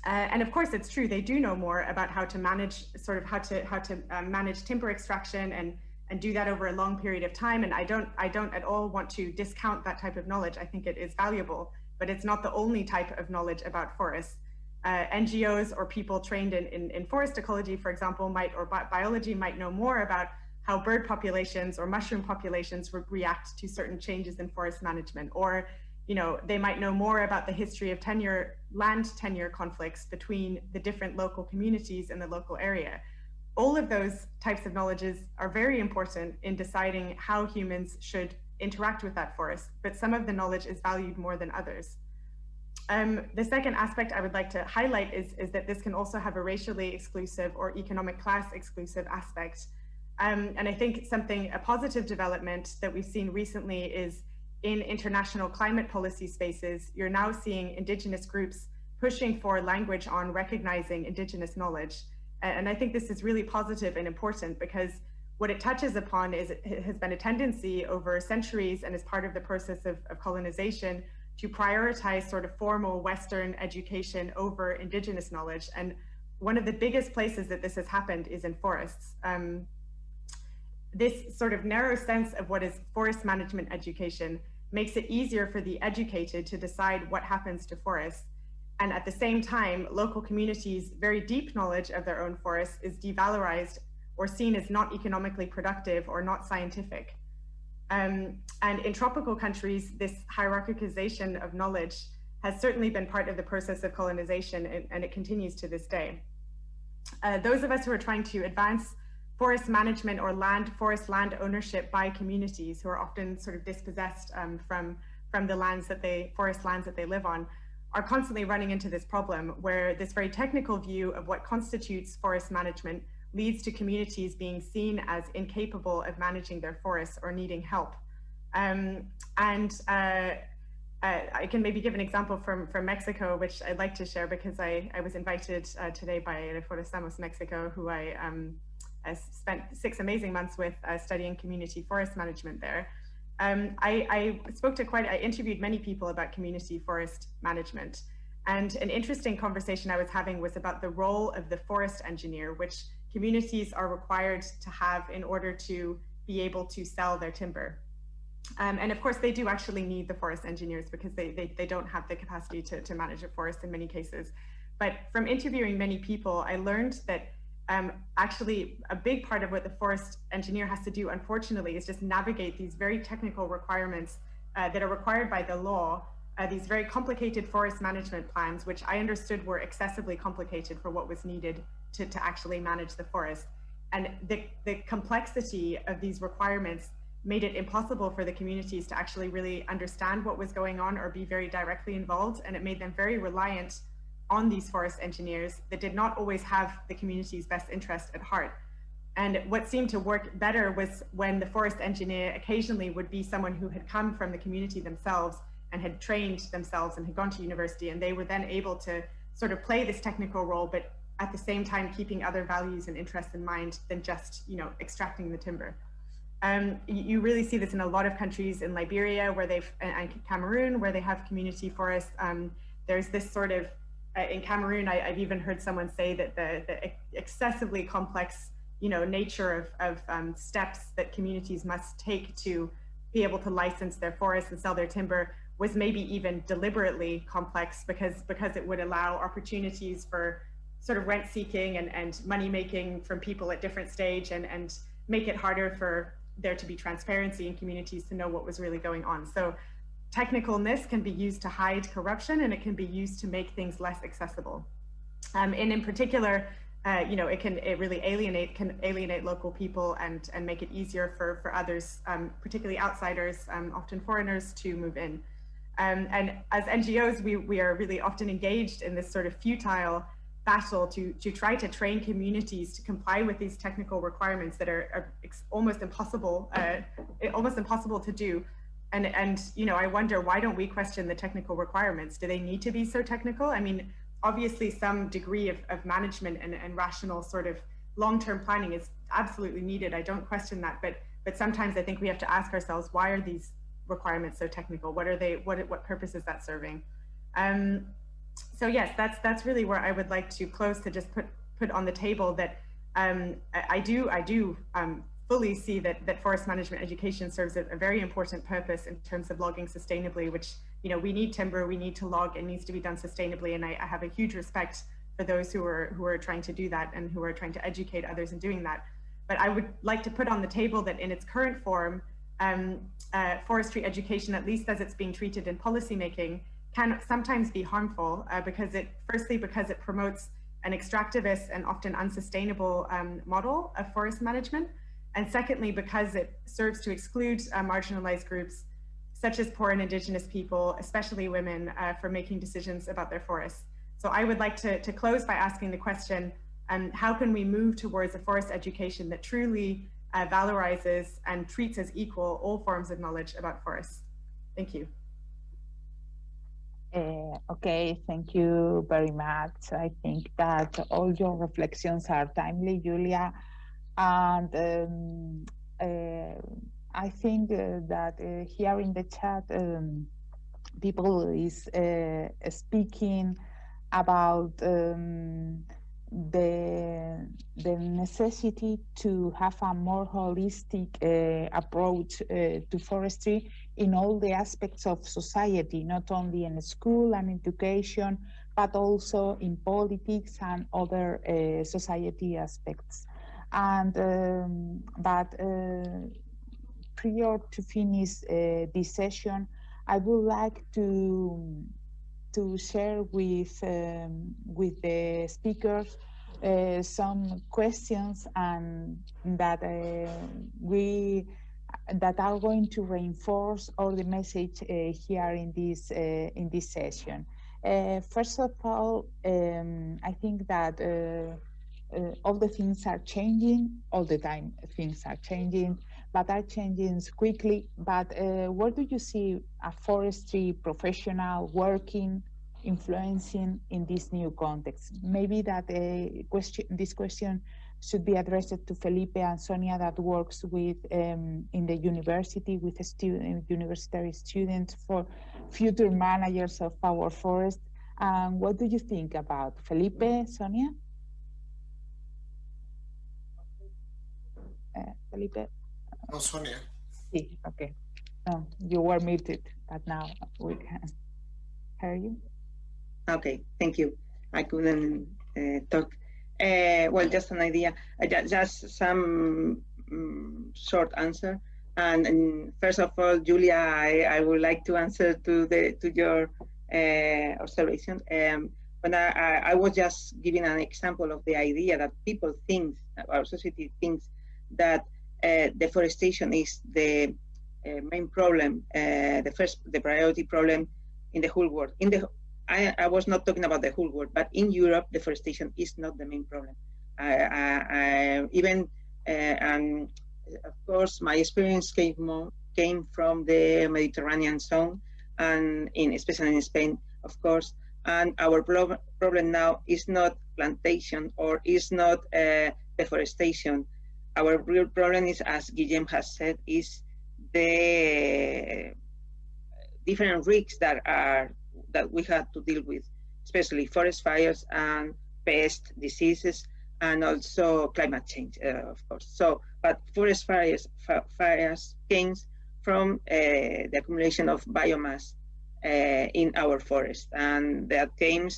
And of course, it's true, they do know more about how to manage, manage timber extraction and do that over a long period of time. And I don't at all want to discount that type of knowledge. I think it is valuable. but it's not the only type of knowledge about forests. NGOs or people trained in forest ecology, for example, or biology might know more about how bird populations or mushroom populations react to certain changes in forest management, or they might know more about the history of land tenure conflicts between the different local communities in the local area. All of those types of knowledges are very important in deciding how humans should interact with that forest, but some of the knowledge is valued more than others. The second aspect I would like to highlight is that this can also have a racially exclusive or economic class exclusive aspect. And I think a positive development that we've seen recently is in international climate policy spaces, you're now seeing Indigenous groups pushing for language on recognizing Indigenous knowledge. And I think this is really positive and important, because what it touches upon is it has been a tendency over centuries and as part of the process of colonization to prioritize sort of formal Western education over Indigenous knowledge. And one of the biggest places that this has happened is in forests. This sort of narrow sense of what is forest management education makes it easier for the educated to decide what happens to forests. And at the same time, local communities' very deep knowledge of their own forests is devalorized or seen as not economically productive or not scientific. And in tropical countries, this hierarchization of knowledge has certainly been part of the process of colonization, and it continues to this day. Those of us who are trying to advance forest management or forest land ownership by communities who are often sort of dispossessed from the forest lands that they live on, are constantly running into this problem where this very technical view of what constitutes forest management leads to communities being seen as incapable of managing their forests or needing help. I can maybe give an example from Mexico, which I'd like to share because I was invited today by Reforestamos Mexico, who I spent 6 amazing months with studying community forest management there. I interviewed many people about community forest management, and an interesting conversation I was having was about the role of the forest engineer, which communities are required to have in order to be able to sell their timber. And of course, they do actually need the forest engineers because they don't have the capacity to manage a forest in many cases. But from interviewing many people, I learned that actually a big part of what the forest engineer has to do, unfortunately, is just navigate these very technical requirements that are required by the law, these very complicated forest management plans, which I understood were excessively complicated for what was needed to actually manage the forest. And the complexity of these requirements made it impossible for the communities to actually really understand what was going on or be very directly involved. And it made them very reliant on these forest engineers that did not always have the community's best interest at heart. And what seemed to work better was when the forest engineer occasionally would be someone who had come from the community themselves and had trained themselves and had gone to university, and they were then able to sort of play this technical role, but at the same time keeping other values and interests in mind than just, extracting the timber. You really see this in a lot of countries, in Liberia and Cameroon, where they have community forests. There's this sort of, in Cameroon, I've even heard someone say that the excessively complex, nature of steps that communities must take to be able to license their forests and sell their timber was maybe even deliberately complex because it would allow opportunities for sort of rent seeking and money making from people at different stage and make it harder for there to be transparency in communities to know what was really going on. So technicalness can be used to hide corruption, and it can be used to make things less accessible. And in particular, it can really alienate local people and make it easier for others, particularly outsiders, often foreigners, to move in. And as NGOs, we are really often engaged in this sort of futile battle to try to train communities to comply with these technical requirements that are almost impossible to do. And I wonder, why don't we question the technical requirements? Do they need to be so technical? I mean, obviously some degree of management and rational sort of long-term planning is absolutely needed. I don't question that, but sometimes I think we have to ask ourselves, why are these requirements so technical? What are they? What purpose is that serving? So yes, that's really where I would like to close, to just put on the table that I do fully see that forest management education serves a very important purpose in terms of logging sustainably, which you know, we need timber, we need to log, it needs to be done sustainably. And I have a huge respect for those who are trying to do that and who are trying to educate others in doing that. But I would like to put on the table that in its current form, forestry education, at least as it's being treated in policymaking, can sometimes be harmful because it promotes an extractivist and often unsustainable model of forest management. And secondly, because it serves to exclude marginalized groups, such as poor and indigenous people, especially women, from making decisions about their forests. So I would like to close by asking the question, how can we move towards a forest education that truly valorizes and treats as equal all forms of knowledge about forests? Thank you. Okay, thank you very much. I think that all your reflections are timely, Julia. And I think that here in the chat, people is speaking about the necessity to have a more holistic approach to forestry in all the aspects of society, not only in school and education, but also in politics and other society aspects. And prior to finish this session, I would like to share with the speakers some questions and that are going to reinforce all the message here in this session. First of all, I think that all the things are changing all the time. Things are changing, but are changing quickly. But where do you see a forestry professional working, influencing in this new context? Maybe that this question should be addressed to Felipe and Sonia, that works with in the university with university students for future managers of our forest. What do you think about Felipe, Sonia? Felipe? No, Sonia. Okay. No, you were muted, but now we can hear you. Okay, thank you. I couldn't talk. Well, just an idea. Just some short answer. And first of all, Julia, I would like to answer to your observation. When I was just giving an example of the idea that people think, our society thinks, that deforestation is the main problem, the priority problem in the whole world. I was not talking about the whole world, but in Europe, deforestation is not the main problem. And of course, my experience came from the Mediterranean zone, and especially in Spain, of course. And our problem now is not plantation or is not deforestation. Our real problem is, as Guillem has said, is the different risks that we have to deal with, especially forest fires and pest diseases, and also climate change, of course. So, but forest fires came from the accumulation of biomass in our forest, and that came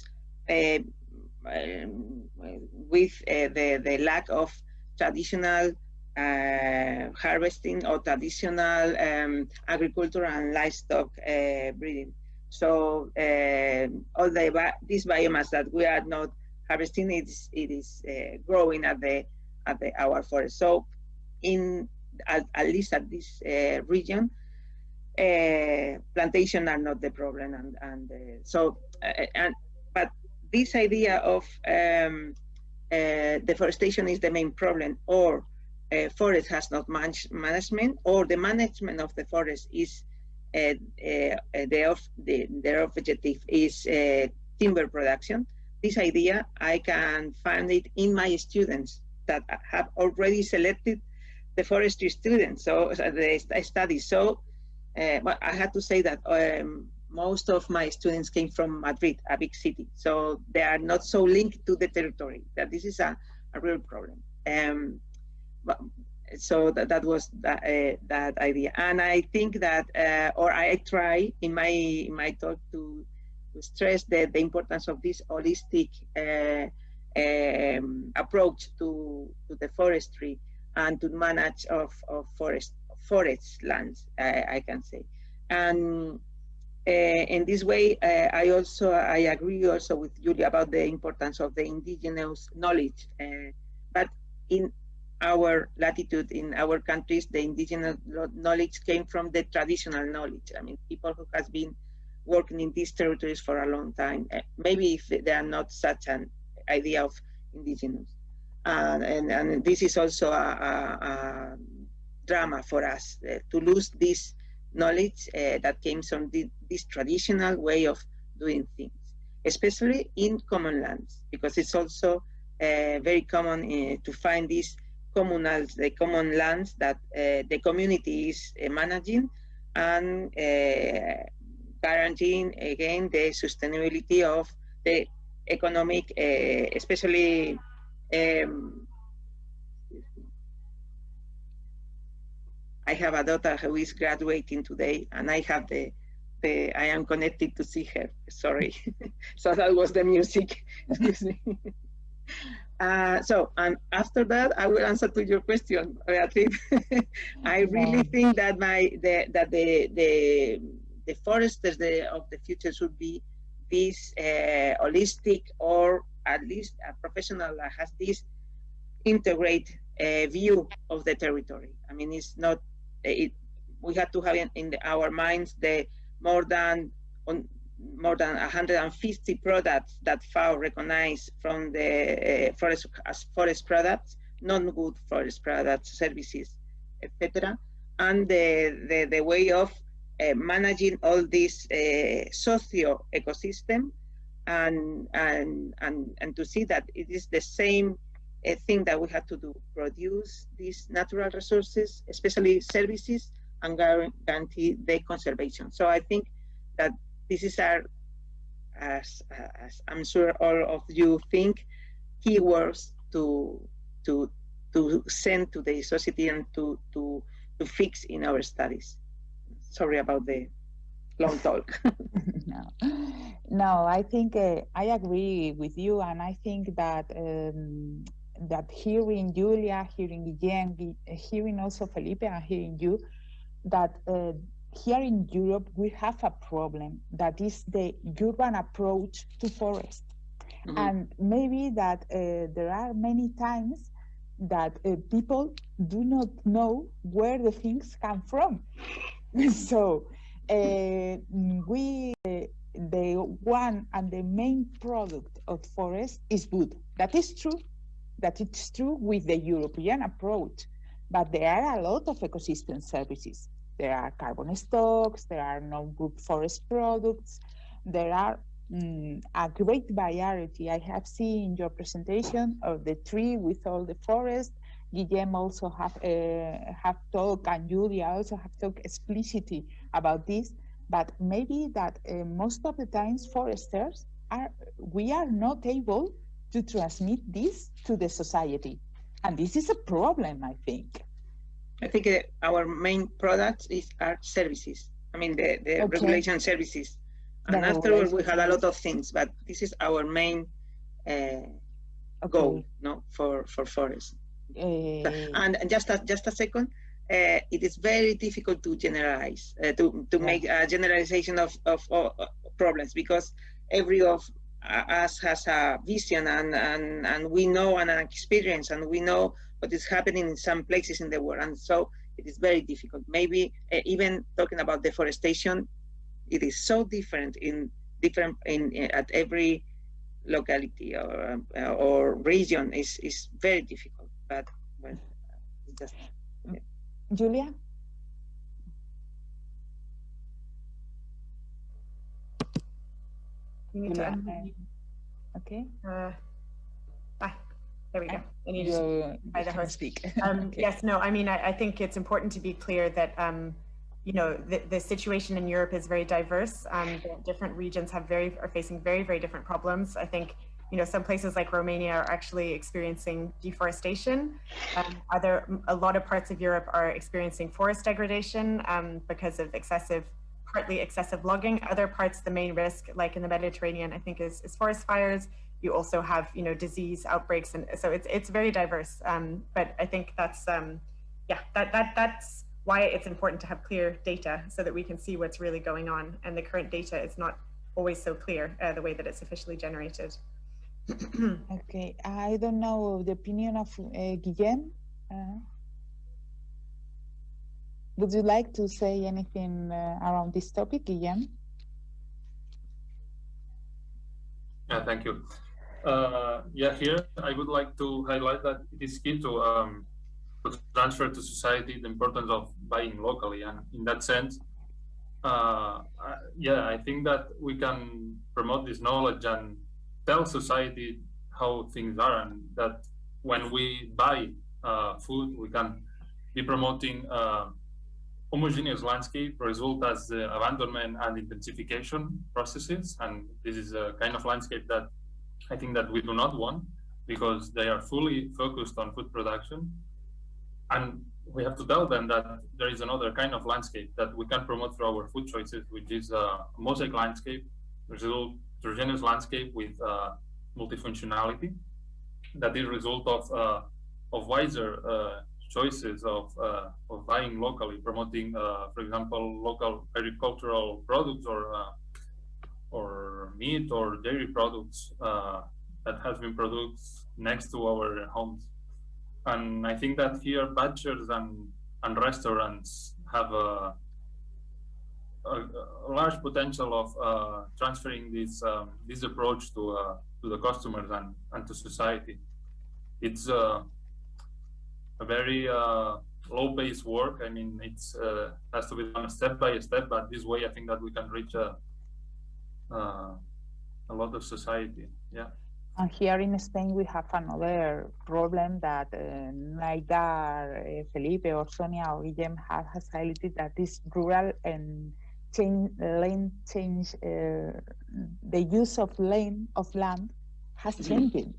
with the lack of traditional harvesting or traditional agriculture and livestock breeding. So all this biomass that we are not harvesting, it is growing at our forest. So at least at this region, plantation are not the problem, but this idea of deforestation is the main problem, or forest has not much management, or the management of the forest is their objective is timber production. This idea, I can find it in my students that have already selected the forestry students, so the studies. So but I had to say that most of my students came from Madrid, a big city, so they are not so linked to the territory. That this is a real problem. But so that was that idea. And I think that, or I try in my talk to stress the importance of this holistic approach to the forestry and to manage of forest lands, I can say. And in this way, I agree also with Julia about the importance of the indigenous knowledge. But in our latitude, in our countries, the indigenous knowledge came from the traditional knowledge. I mean, people who has been working in these territories for a long time. Maybe if they are not such an idea of indigenous. And this is also a drama for us, to lose this knowledge that came from this traditional way of doing things, especially in common lands, because it's also very common to find these communals, the common lands that the community is managing and guaranteeing, again, the sustainability of the economic, especially I have a daughter who is graduating today, and I have I am connected to see her. Sorry, so that was the music. Excuse me. So, and after that, I will answer to your question, Beatriz. I really think that the foresters of the future should be this holistic, or at least a professional that has this integrate view of the territory. I mean, it's not. We have to have in our minds the more than 150 products that FAO recognized from the forest as forest products, non-good forest products, services, etc., and the way of managing all this socio ecosystem, and to see that it is the same thing that we have to do: produce these natural resources, especially services, and guarantee their conservation. So I think that this is as I'm sure all of you think, keywords to send to the society and to fix in our studies. Sorry about the long talk. No, I think I agree with you, and I think that that hearing Julia, hearing Guillem, hearing also Felipe, and hearing you, that here in Europe we have a problem that is the urban approach to forest. Mm-hmm. And maybe that there are many times that people do not know where the things come from. So the one and the main product of forest is wood. That is true. That it's true with the European approach, but there are a lot of ecosystem services. There are carbon stocks, there are non-good forest products, there are a great variety. I have seen your presentation of the tree with all the forest. Guillem also have talked, and Julia also have talked explicitly about this, but maybe that most of the times foresters we are not able to transmit this to the society. And this is a problem, I think. I think our main products are services. I mean, the regulation services. And afterwards, we had a lot of things, but this is our main goal, no, for forest. And just a second, it is very difficult to generalize, to make a generalization of problems, because every of us has a vision, and we know and an experience, and we know what is happening in some places in the world, and so it is very difficult. Maybe even talking about deforestation, it is so different at every locality or region is very difficult. But well, just Julia. Okay. There we go. I need to speak. Okay. Yes, no, I mean, I think it's important to be clear that, you know, the situation in Europe is very diverse. Different regions are facing very, very different problems. I think you know, some places like Romania are actually experiencing deforestation. A lot of parts of Europe are experiencing forest degradation because of partly excessive logging. Other parts, the main risk, like in the Mediterranean, I think is forest fires. You also have, you know, disease outbreaks, and so it's very diverse. But I think that's that's why it's important to have clear data so that we can see what's really going on. And the current data is not always so clear the way that it's officially generated. Okay, I don't know the opinion of Guillem. Would you like to say anything around this topic, Guillem? Yeah, thank you. Yeah, here I would like to highlight that it is key to transfer to society the importance of buying locally, and in that sense, yeah, I think that we can promote this knowledge and tell society how things are, and that when we buy food, we can be promoting homogeneous landscape result as the abandonment and intensification processes, and this is a kind of landscape that I think that we do not want, because they are fully focused on food production. And we have to tell them that there is another kind of landscape that we can promote through our food choices, which is a mosaic landscape, heterogeneous landscape with multifunctionality, that is a result of wiser choices of buying locally, promoting, for example, local agricultural products or meat or dairy products that has been produced next to our homes. And I think that here butchers and restaurants have a large potential of transferring this approach to the customers and to society. It's a very low-paced work. I mean, it's has to be done step by step, but this way I think that we can reach a lot of society. Yeah. And here in Spain, we have another problem that neither Felipe or Sonia or Guillem has highlighted, that is rural and land change. The use of land has changed,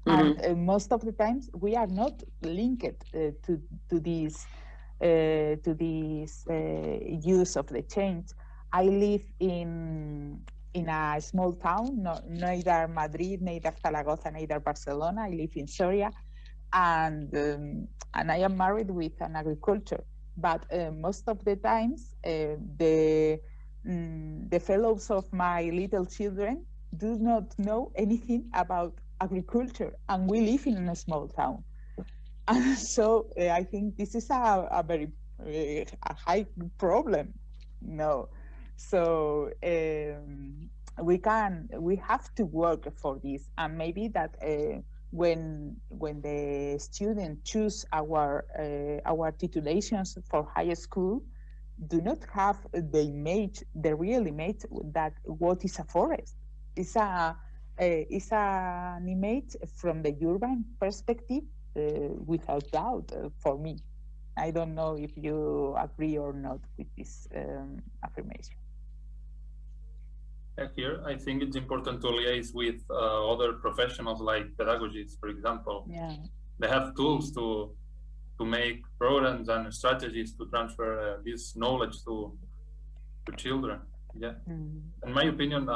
and most of the times we are not linked to this use of the change. I live in a small town, neither Madrid, neither Zaragoza, neither Barcelona. I live in Soria, and I am married with an agriculture. But most of the times, the fellows of my little children do not know anything about agriculture, and we live in a small town. And so I think this is a very high problem. No. So we have to work for this, and maybe that when the students choose our titulations for high school, do not have the real image that what is a forest. It's an image from the urban perspective, without doubt, for me. I don't know if you agree or not with this affirmation. Here, I think it's important to liaise with other professionals like pedagogists, for example. Yeah. They have tools to make programs and strategies to transfer this knowledge to children. Yeah. In my opinion,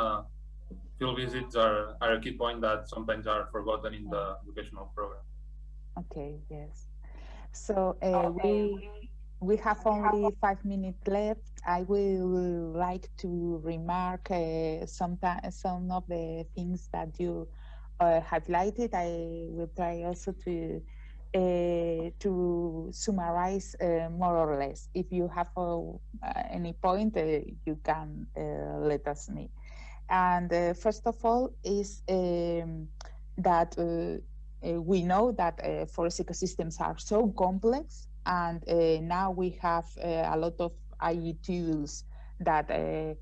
field visits are a key point that sometimes are forgotten in the educational program. Okay. Yes. So we have only 5 minutes left. I will like to remark some of the things that you highlighted. I will try also to summarize more or less. If you have any point, you can let us know. And first of all is that we know that forest ecosystems are so complex, and now we have a lot of IE tools that the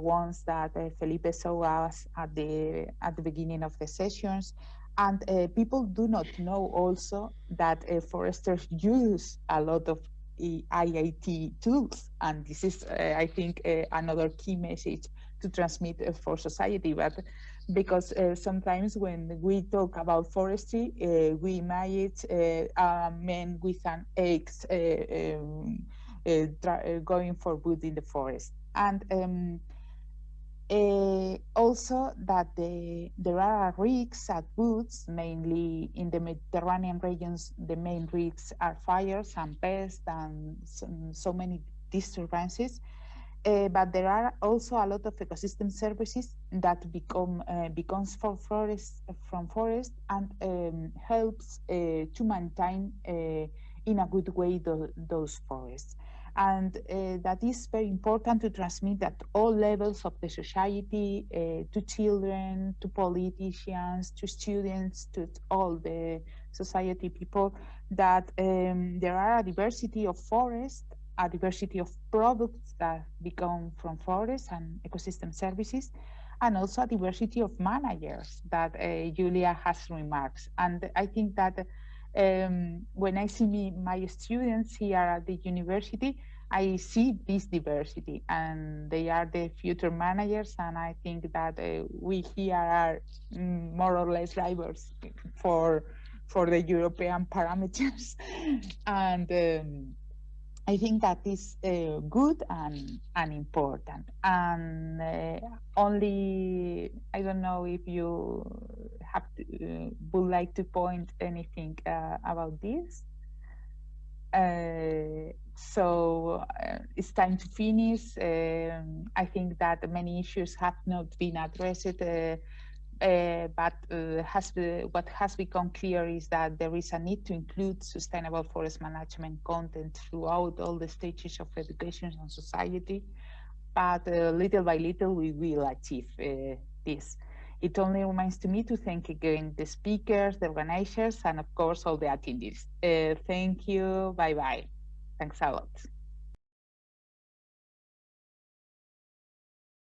ones that Felipe showed us at the beginning of the sessions, and people do not know also that foresters use a lot of IIT tools, and this is I think another key message transmit for society. But because sometimes when we talk about forestry, we imagine a man with an axe going for wood in the forest. And also that there are risks at woods, mainly in the Mediterranean regions. The main risks are fires and pests and so many disturbances. But there are also a lot of ecosystem services that becomes from forest and helps to maintain in a good way those forests. And that is very important to transmit at all levels of the society, to children, to politicians, to students, to all the society people, that there are a diversity of forests, a diversity of products that become from forests and ecosystem services, and also a diversity of managers that Julia has remarked. And I think that when I see my students here at the university, I see this diversity, and they are the future managers, and I think that we here are more or less rivals for the European parameters. And I think that is good and important. And only, I don't know if you have to, would like to point anything about this. So it's time to finish. I think that many issues have not been addressed, but what has become clear is that there is a need to include sustainable forest management content throughout all the stages of education and society. But little by little, we will achieve this. It only remains to me to thank again the speakers, the organizers, and of course, all the attendees. Thank you. Bye-bye. Thanks a lot.